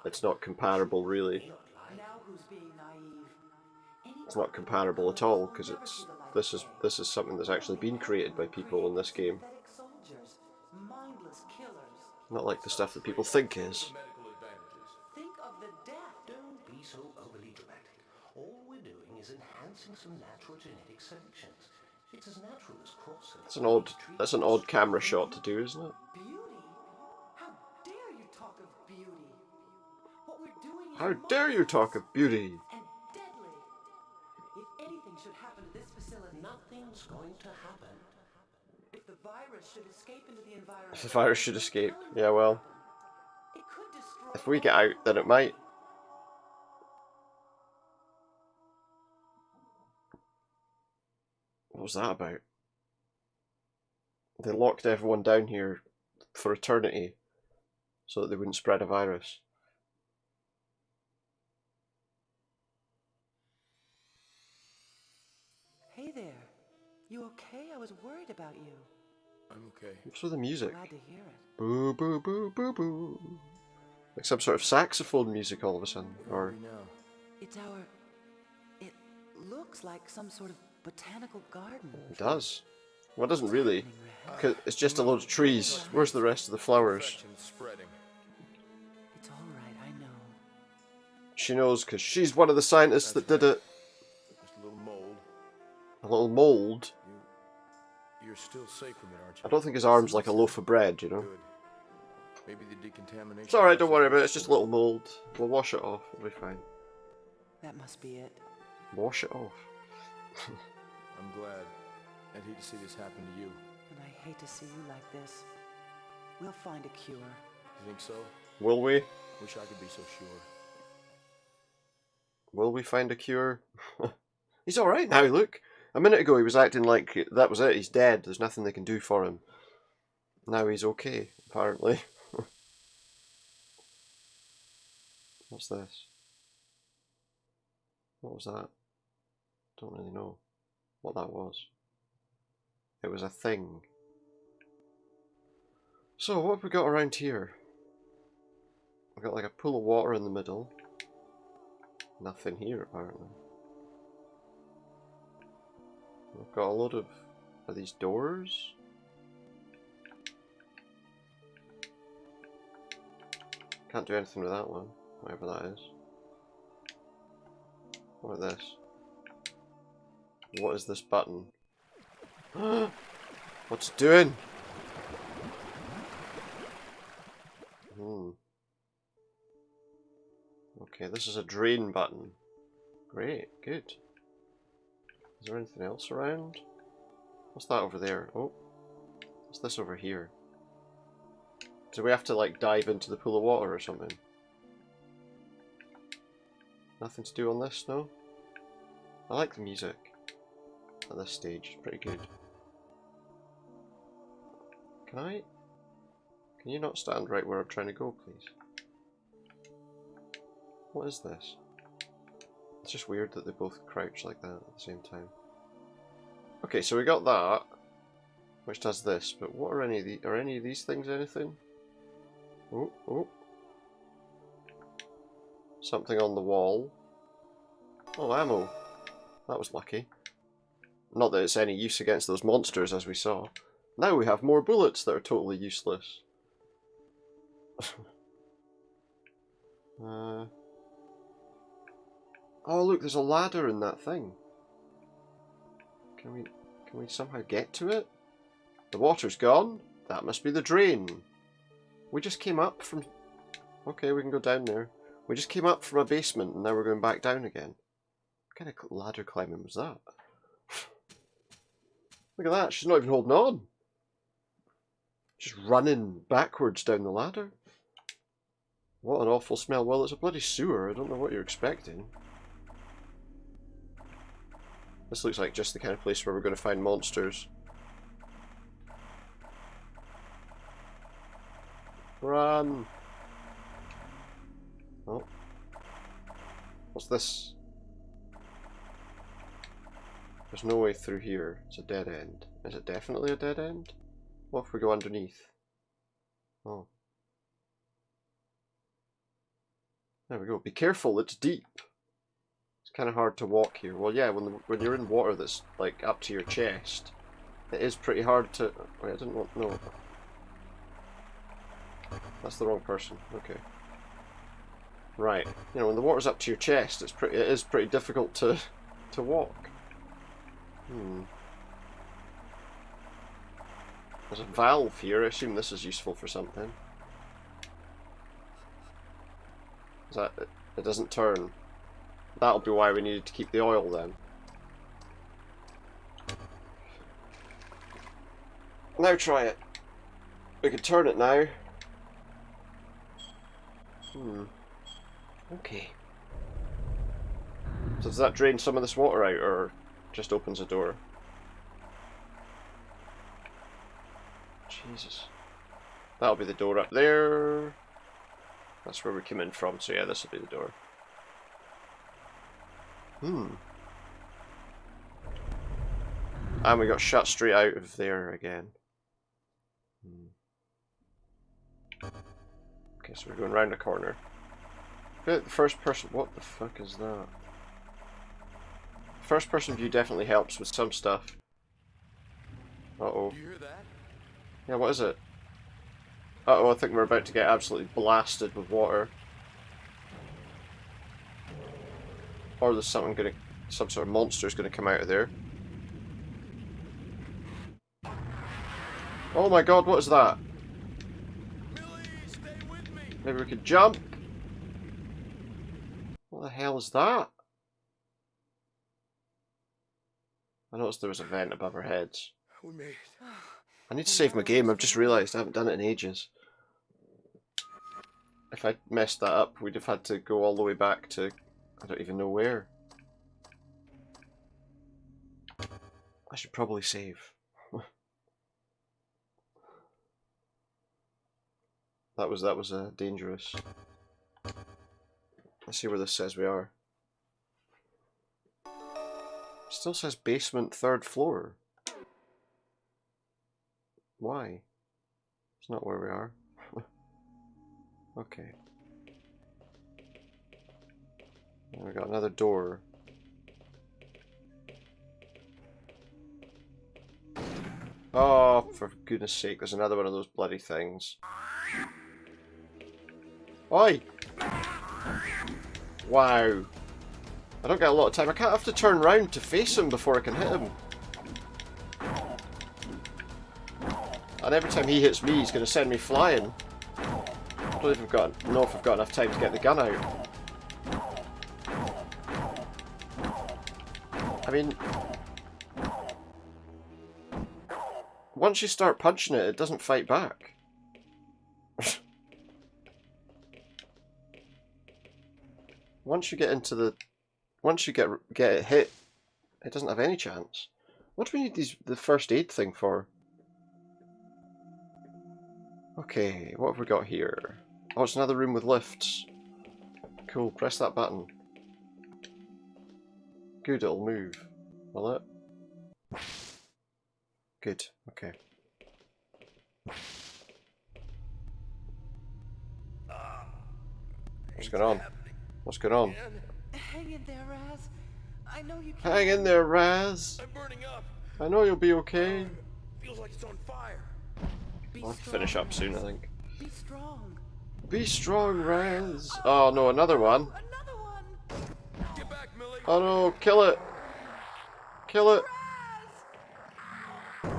It's not comparable, really. Now who's being naive? It's not comparable at all, because this is something that's actually been created by people in this game. Synthetic soldiers, mindless killers. Not like the stuff that people think is. Medical advantages. Think of the death. Don't be so overly dramatic. All we're doing is enhancing some natural genetic selections. It's as natural as cross-selecting. That's an odd camera shot to do, isn't it? Beauty? How dare you talk of beauty? What we're doing is How dare you talk of beauty? and deadly. If anything should happen to this facility, Nothing's what's going to happen. If the virus should escape into the environment... The virus should escape. Yeah, well, It could destroy... if we get out, then it might. What was that about? They locked everyone down here for eternity so that they wouldn't spread a virus. Hey there. You okay? I was worried about you. I'm okay. What's with the music? Glad to hear it. Boo, boo, boo, boo, boo. Like some sort of saxophone music all of a sudden. Where are Or we now? It's our... It looks like some sort of botanical garden. it does. Well, it doesn't really. Happening, Red. 'Cause it's just a load of trees. Where's the rest of the flowers? Infection's spreading. It's all right, I know. She knows because she's one of the scientists that did it. Just a little mold. A little mold. You're still safe from it, aren't you? I don't think his arm's like a loaf of bread, you know. Good. Maybe the decontamination... It's alright, don't worry about it. It's just a little mold. We'll wash it off. It'll be fine. That must be it. Wash it off. I'm glad. I'd hate to see this happen to you. And I hate to see you like this. We'll find a cure. You think so? Will we? Wish I could be so sure. Will we find a cure? He's alright now, look. A minute ago he was acting like that was it, he's dead, there's nothing they can do for him. Now he's okay, apparently. What's this? What was that? Don't really know what that was. It was a thing. So, what have we got around here? We've got like a pool of water in the middle. Nothing here, apparently. We've got a load of... Are these doors? Can't do anything with that one, whatever that is. What about this? What is this button? What's it doing? Okay, this is a drain button. Great, good. Is there anything else around? What's that over there? Oh, what's this over here? Do we have to like dive into the pool of water or something? Nothing to do on this, no? I like the music at this stage, it's pretty good. Can you not stand right where I'm trying to go, please? What is this? It's just weird that they both crouch like that at the same time. Okay, so we got that, which does this, but what are any of these things anything? Oh, oh. Something on the wall. Oh, ammo. That was lucky. Not that it's any use against those monsters, as we saw. Now we have more bullets that are totally useless. Oh look, there's a ladder in that thing. Can we somehow get to it? The water's gone? That must be the drain. We just came up from... Okay, we can go down there. We just came up from a basement and now we're going back down again. What kind of ladder climbing was that? Look at that, she's not even holding on. Just running backwards down the ladder. What an awful smell. Well, it's a bloody sewer. I don't know what you're expecting. This looks like just the kind of place where we're going to find monsters. Run! Oh. What's this? There's no way through here. It's a dead end. Is it definitely a dead end? What if we go underneath? Oh. There we go. Be careful, it's deep. It's kind of hard to walk here. Well, yeah, when you're in water that's like up to your chest, it is pretty hard to... Wait, I didn't want... No. That's the wrong person. Okay. Right. You know, when the water's up to your chest, it is pretty difficult to walk. There's a valve here. I assume this is useful for something. Is that... It doesn't turn. That'll be why we needed to keep the oil then. Now try it. We can turn it now. Okay. So does that drain some of this water out, or just opens a door? Jesus. That'll be the door up there. That's where we came in from, so yeah, this will be the door. And we got shut straight out of there again. Okay, so we're going round the corner. The first person... What the fuck is that? First person view definitely helps with some stuff. Uh-oh. Do you hear that? Yeah, what is it? Uh-oh, I think we're about to get absolutely blasted with water. Or there's something gonna... Some sort of monster's gonna come out of there. Oh my god, what is that? Millie, stay with me. Maybe we could jump? What the hell is that? I noticed there was a vent above our heads. We made it. I need to save my game, I've just realised I haven't done it in ages. If I messed that up, we'd have had to go all the way back to... I don't even know where. I should probably save. That was dangerous. Let's see where this says we are. Still says basement, 3rd floor. Why? It's not where we are. Okay. And we got another door. Oh, for goodness sake, there's another one of those bloody things. Oi! Wow. I don't get a lot of time. I can't have to turn round to face him before I can hit him. And every time he hits me, he's going to send me flying. I don't even know if I've got enough time to get the gun out. I mean... Once you start punching it, it doesn't fight back. Once you get into the... Once you get it hit, it doesn't have any chance. What do we need the first aid thing for? Okay, what have we got here? Oh, it's another room with lifts. Cool, press that button. Good, it'll move. Will it? Good, okay. What's going on? What's going on? Hang in there, Raz. I know you can. Hang in there, Raz. I'm burning up. I know you'll be okay. Feels like it's on fire. Be I'll have to strong. finish up soon, I think. Be strong. Be strong, Raz. Oh no, another one. Another one. Get back, Millie. Oh no, kill it. Kill it. Wait,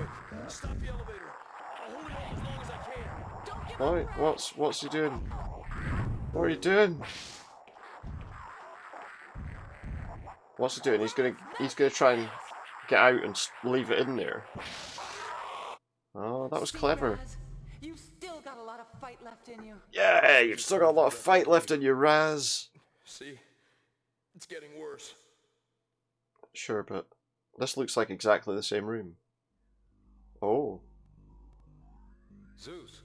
stop the elevator. I'll hold it off as long as I can. Don't give Alright, what's he doing? What are you doing? What's he doing? He's gonna try and get out and leave it in there. Oh, that was See, clever. Raz, you've still got a lot of fight left in you. Yeah, you've still got a lot of fight left in you, Raz. See? It's getting worse. Sure, but this looks like exactly the same room. Oh, Zeus.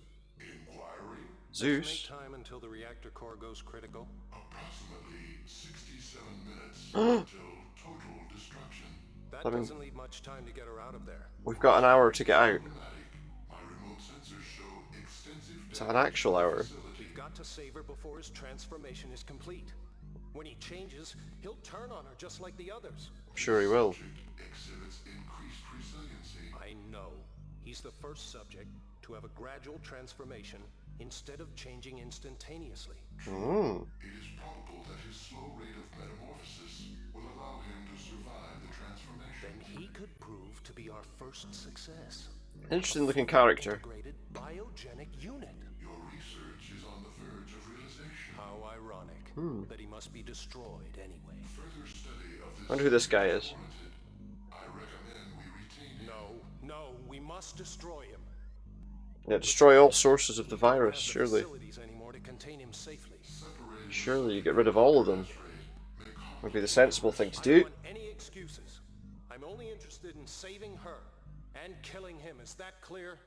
Zeus. Estimate time until the reactor core goes critical. Approximately 67 minutes until total destruction. That I mean- doesn't leave much time to get her out of there. We've got an hour to get out. My remote sensors show extensive Is that an actual hour? We've got to save her before his transformation is complete. When he changes, he'll turn on her just like the others. I'm sure he will. exhibits increased resiliency. I know. He's the first subject to have a gradual transformation instead of changing instantaneously. It is probable that his slow rate of metamorphosis will allow him to survive the transformation. Then he could prove to be our first success. Interesting looking character. Integrated biogenic unit. Your research is on the verge of realization. How ironic that he must be destroyed anyway. Further study of this I wonder who this guy is. I recommend we retain him. No, we must destroy him. Yeah, destroy all sources of the He don't virus, have the surely. facilities anymore to contain him safely. Surely you get rid of all of them. Would be the sensible thing to I do. don't want any excuses. I'm only interested in saving her and killing him. Is that clear?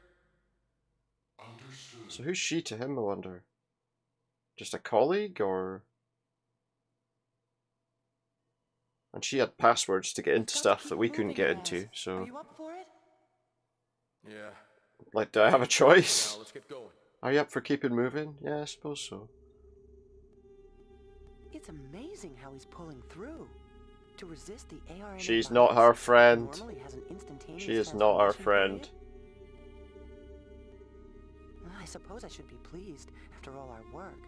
Understood. So who's she to him, I wonder? Just a colleague, or... And she had passwords to get into Got to stuff keep that we couldn't moving, get Raz. into, Are so... you up for it? Yeah. Like, do I have a choice? Now let's get going. Are you up for keeping moving? Yeah, I suppose so. It's amazing how he's pulling through. To resist the ARN She's not our friend. She is not our friend. I suppose I should be pleased after all our work.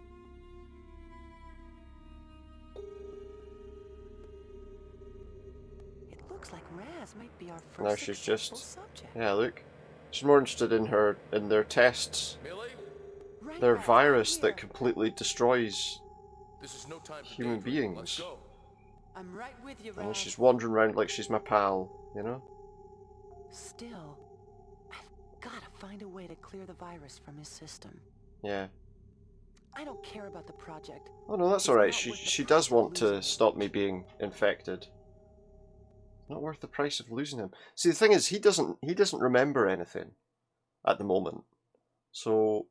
It looks like Raz might be our first Now she's successful just... subject. Yeah, look. She's more interested in their tests. Millie, Right, Their Raz, virus I'm that here. completely destroys this is no time for human daydreaming. Let's beings. go. I'm right with you, And Raz. she's wandering around like she's my pal, you know? Still, I've got to find a way to clear the virus from his system. Yeah. I don't care about the project. Oh no, that's It's alright. not She worth the she price does of want to losing stop me being infected. Not worth the price of losing him. See, the thing is, he doesn't remember anything at the moment. So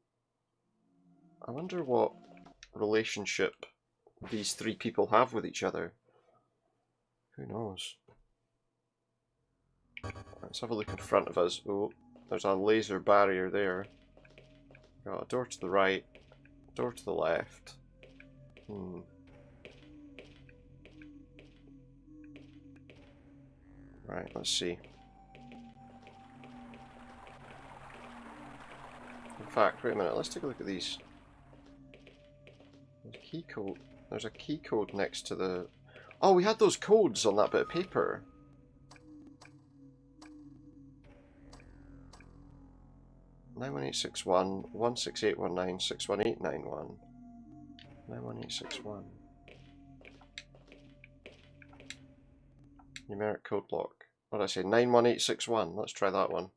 I wonder what relationship these three people have with each other. Who knows? Let's have a look in front of us. Oh, there's a laser barrier there. Got a door to the right, door to the left. Right, let's see. In fact, wait a minute, let's take a look at these. There's a key code. There's a key code next to the... Oh, we had those codes on that bit of paper. Nine 91861 16819 61891 91861. Numeric code block. What did I say? 91861. Let's try that one.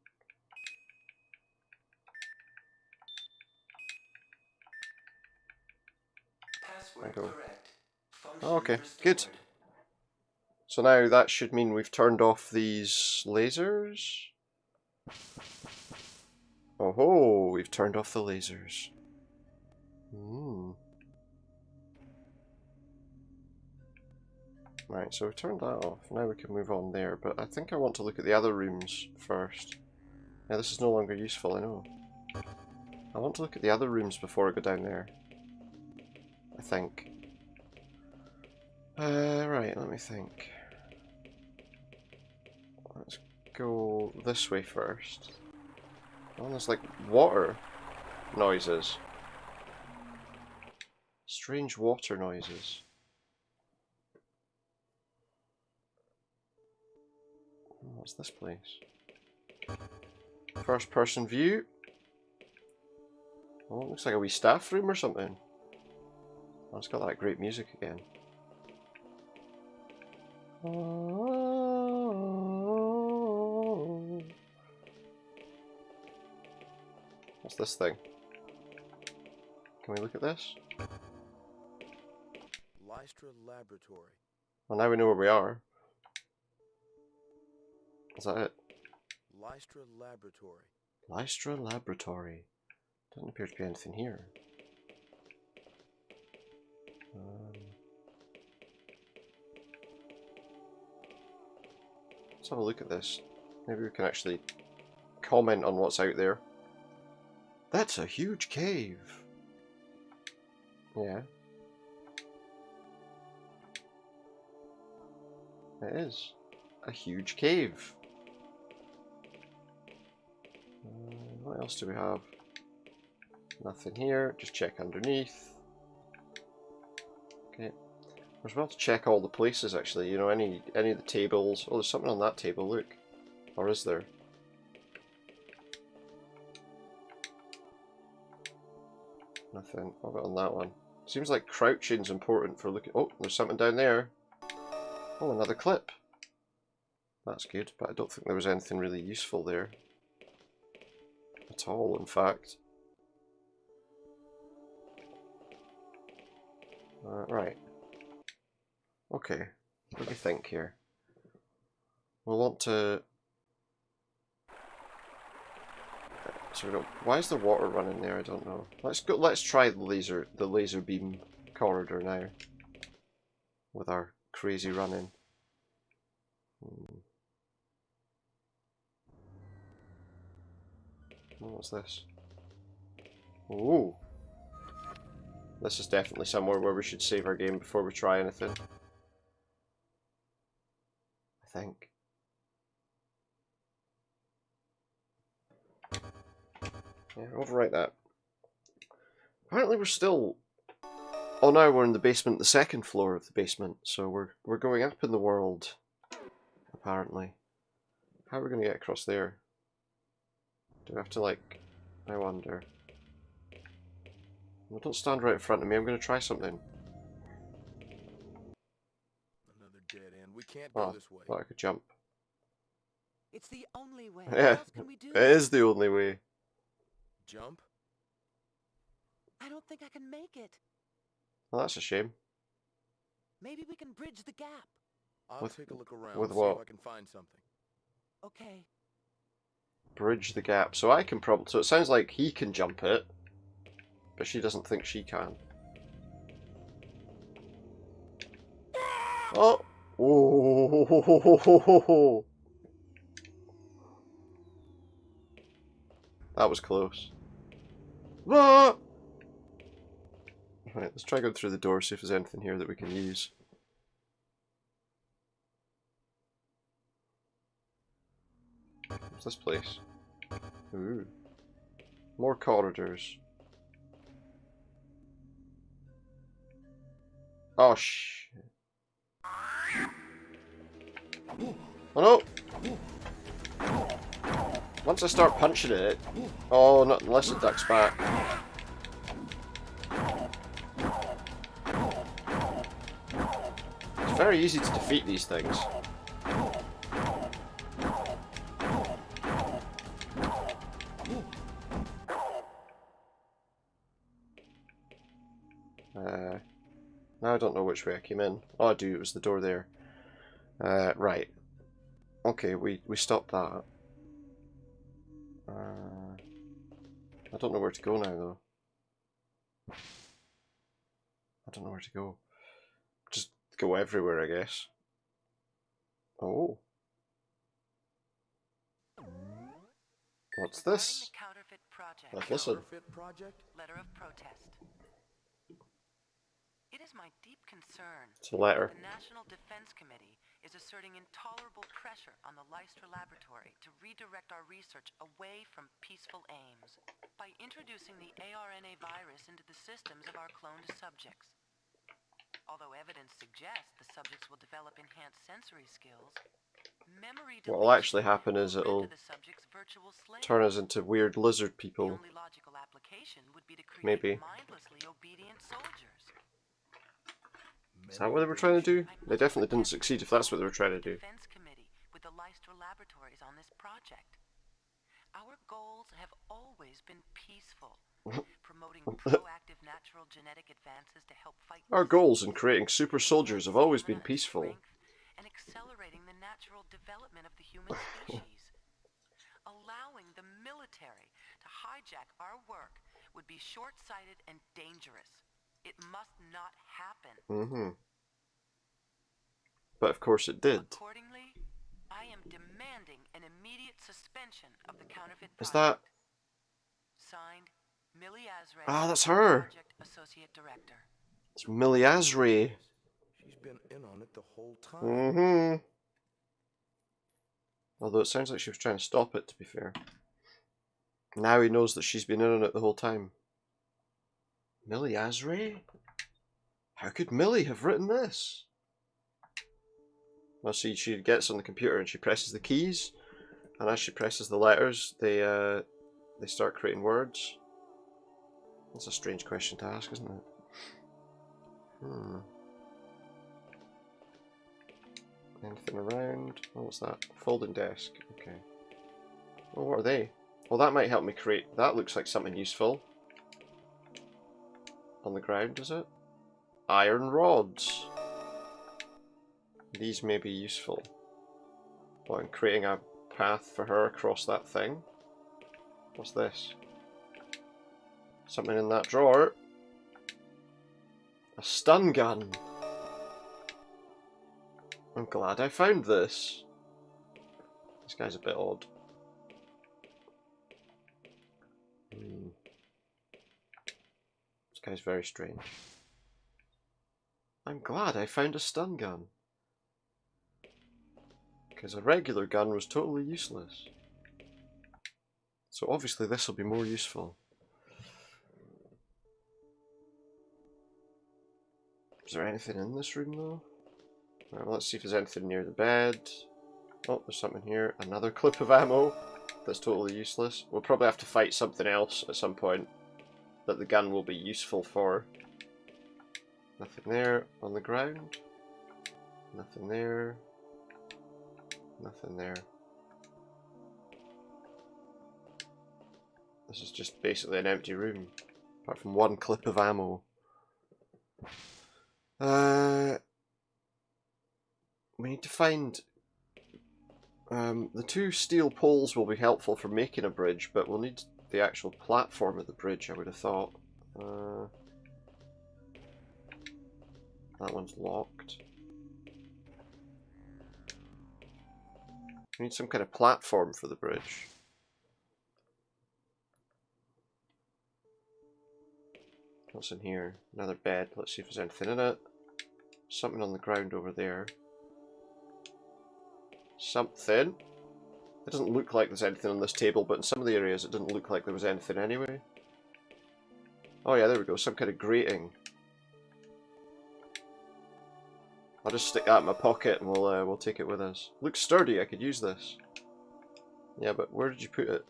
Password Go. correct. Function Oh, okay, restored. good. So now that should mean we've turned off these lasers. Oh ho, we've turned off the lasers. Right, so we turned that off. Now we can move on there, but I think I want to look at the other rooms first. Yeah, this is no longer useful, I know. I want to look at the other rooms before I go down there. I think. Right, let me think. Let's go this way first. Oh, there's like water noises. Strange water noises. What's this place? First person view. Oh, it looks like a wee staff room or something. Oh, it's got that great music again. What's this thing? Can we look at this? Lystra Laboratory. Well, now we know where we are. Is that it? Lystra Laboratory. Lystra Laboratory. Doesn't appear to be anything here. Let's have a look at this. Maybe we can actually comment on what's out there. That's a huge cave. Yeah. It is. A huge cave. What else do we have? Nothing here. Just check underneath. Okay. We're well to check all the places actually. You know, any of the tables. Oh, there's something on that table. Look. Or is there? Nothing. What about on that one? Seems like crouching's important for looking. Oh, there's something down there. Oh, another clip. That's good, but I don't think there was anything really useful there. At all, in fact. Right. Okay. What do you think here? We'll want to... So we don't... Why is the water running there? I don't know. Let's go. Let's try the laser beam corridor now. With our crazy running. What's this? Ooh. This is definitely somewhere where we should save our game before we try anything. I think. Yeah, overwrite that. Apparently we're still... Oh, now we're in the basement, the second floor of the basement, so we're going up in the world, apparently. How are we going to get across there? Do we have to, like... I wonder. Well, don't stand right in front of me, I'm going to try something. Another dead end. We can't go this way. Thought I could jump. It's the only way. Yeah, What else can we do? it is the only way. Jump? I don't think I can make it. Well, that's a shame. Maybe we can bridge the gap. I'll take a look around. With See what? if I can find something. Okay. Bridge the gap. So I can probably... So it sounds like he can jump it, but she doesn't think she can. Oh! Oh! That was close. Ah! Right, let's try going through the door, see if there's anything here that we can use. What's this place? Ooh. More corridors. Oh, shit. Oh, no! Once I start punching it... Oh, not unless it ducks back. It's very easy to defeat these things. Now I don't know which way I came in. Oh, I do. It was the door there. Right. Okay, we stopped that. I don't know where to go now, though. I don't know where to go. Just go everywhere, I guess. Oh. What's this? Counterfeit project. Let's listen. Counterfeit project? Letter of protest. It is my deep concern It's a letter. that the National Defense Committee is asserting intolerable pressure on the Leicester Laboratory to redirect our research away from peaceful aims by introducing the ARNA virus into the systems of our cloned subjects. Although evidence suggests the subjects will develop enhanced sensory skills, memory What will actually happen is it'll turn us into weird lizard people. The only logical application would be to create Maybe. mindlessly obedient soldiers. Is that what they were trying to do? They definitely didn't succeed if that's what they were trying to do. Defense Committee with the Leicester Laboratories on this project. Our goals have always been peaceful, promoting proactive natural genetic advances to help fight. Our goals in creating super soldiers have always been peaceful. And accelerating the natural development of the human species. Allowing the military to hijack our work would be short-sighted and dangerous. It must not happen. But of course it did. Accordingly, I am demanding an immediate suspension of the counterfeit project. Is that... Signed, Millie Azray. Ah, that's her. Project Associate Director. It's Millie Azray. She's been in on it the whole time. Although it sounds like she was trying to stop it, to be fair. Now he knows that she's been in on it the whole time. Millie Azray? How could Millie have written this? Well, see, she gets on the computer and she presses the keys, and as she presses the letters, they start creating words. That's a strange question to ask, isn't it? Anything around? Oh, what's that? Folding desk. Okay. Oh, what are they? Well, that might help me create... That looks like something useful. On the ground, is it? Iron rods. These may be useful. Well, I'm creating a path for her across that thing. What's this? Something in that drawer. A stun gun. I'm glad I found this. This guy's a bit odd. This guy's very strange. I'm glad I found a stun gun. Because a regular gun was totally useless. So obviously this will be more useful. Is there anything in this room though? Right, well, let's see if there's anything near the bed. Oh, there's something here. Another clip of ammo. That's totally useless. We'll probably have to fight something else at some point that the gun will be useful for. Nothing there. On the ground. Nothing there. Nothing there. This is just basically an empty room. Apart from one clip of ammo. We need to find... the 2 steel poles will be helpful for making a bridge, but we'll need the actual platform of the bridge, I would have thought. That one's locked. We need some kind of platform for the bridge. What's in here? Another bed. Let's see if there's anything in it. Something on the ground over there. Something. It doesn't look like there's anything on this table, but in some of the areas it didn't look like there was anything anyway. Oh yeah, there we go. Some kind of grating. I'll just stick that in my pocket and we'll take it with us. Looks sturdy. I could use this. Yeah, but where did you put it?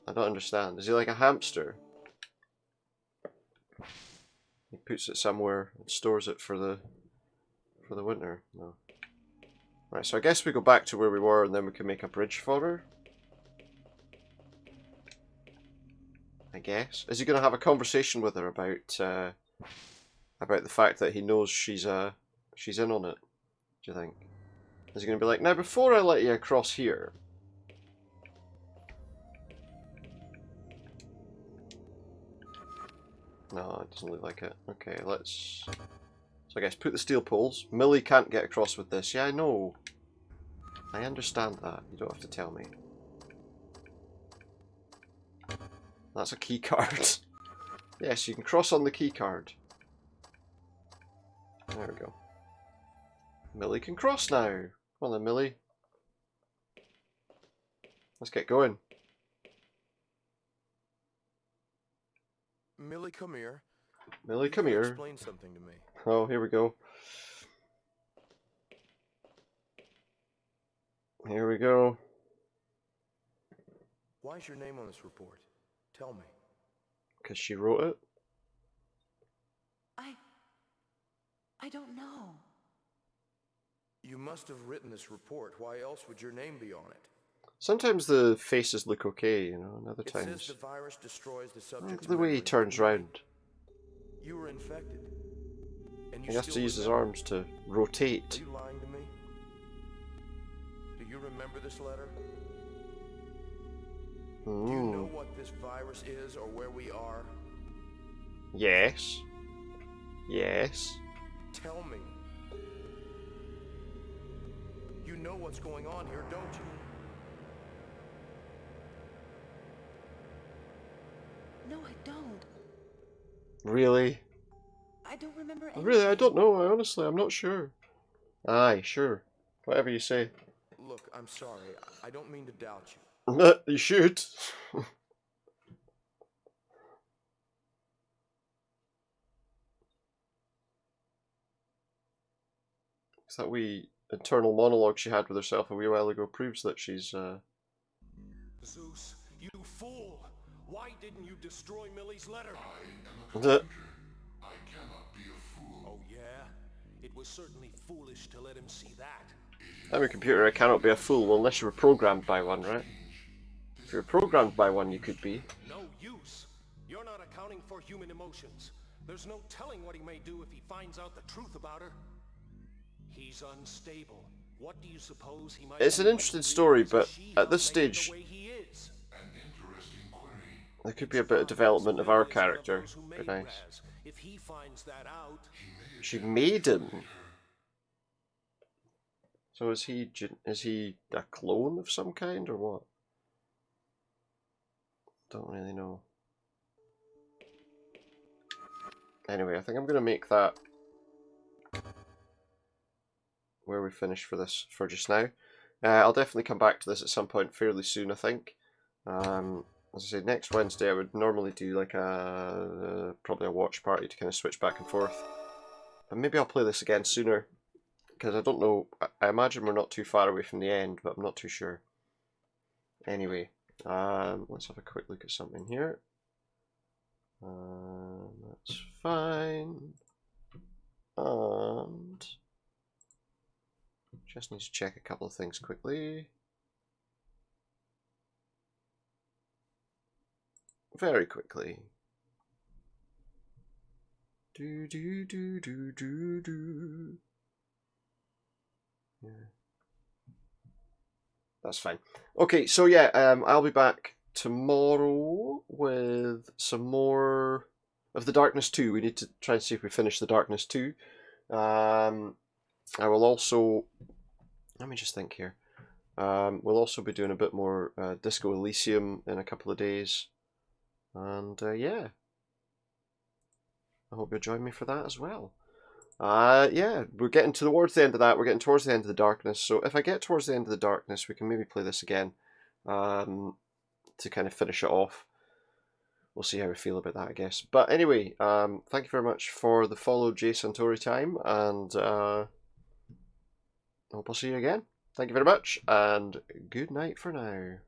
I don't understand. Is he like a hamster? He puts it somewhere and stores it for the winter. No. Right, so I guess we go back to where we were and then we can make a bridge for her. I guess. Is he going to have a conversation with her about the fact that he knows she's in on it? Do you think? Is he going to be like, now before I let you across here, no, it doesn't look like it. Okay, let's... So I guess put the steel poles. Millie can't get across with this. Yeah, I know. I understand that. You don't have to tell me. That's a key card. Yes, you can cross on the key card. There we go. Millie can cross now. Come on then, Millie. Let's get going. Millie, come here. Millie, come here. Explain something to me. Oh, here we go. Here we go. Why's your name on this report? Tell me. Because she wrote it? I don't know. You must have written this report. Why else would your name be on it? Sometimes the faces look okay, you know, and other It times... says the virus destroys the subject's the way he memory. turns round. You were infected. And you He has to still use his remember. arms to Are rotate. you lying to me? Do you remember this letter? Do you know what this virus is or where we are? Yes. Yes. Tell me. You know what's going on here, don't you? No, I don't. Really? I don't remember anything. Really, I don't know. Honestly, I'm not sure. Aye, sure. Whatever you say. Look, I'm sorry. I don't mean to doubt you. You should. It's that wee internal monologue she had with herself a wee while ago proves that she's, Zeus, you fool! Why didn't you destroy Millie's letter? I am a computer. I cannot be a fool. Oh yeah? It was certainly foolish to let him see that. I'm a computer, I cannot be a fool, well, unless you were programmed by one, right? If you're programmed by one, you could be. No use. You're not accounting for human emotions. There's no telling what he may do if he finds out the truth about her. He's unstable. What do you suppose he might It's an do when interesting he story, realizes but she at this loved him stage, the way he is? An interesting query. there could be a bit of development of our character. Very nice. If he finds that out, She made him. So is he a clone of some kind or what? Don't really know. Anyway, I think I'm going to make that where we finish for this for just now. I'll definitely come back to this at some point fairly soon, I think. As I said, next Wednesday I would normally do like probably a watch party to kind of switch back and forth. But maybe I'll play this again sooner, because I don't know, I imagine we're not too far away from the end, but I'm not too sure. Anyway, let's have a quick look at something here. That's fine. And just need to check a couple of things quickly. Very quickly. Do. Yeah. That's fine. Okay, so yeah, I'll be back tomorrow with some more of the Darkness 2. We need to try and see if we finish the Darkness 2. I will also, let me just think here. We'll also be doing a bit more Disco Elysium in a couple of days. And yeah, I hope you'll join me for that as well. Yeah, we're getting towards the end of that. We're getting towards the end of the Darkness. So if I get towards the end of the Darkness, we can maybe play this again to kind of finish it off. We'll see how we feel about that, I guess. But anyway, thank you very much for the follow, Jay Santori time, and I hope I'll see you again. Thank you very much, and good night for now.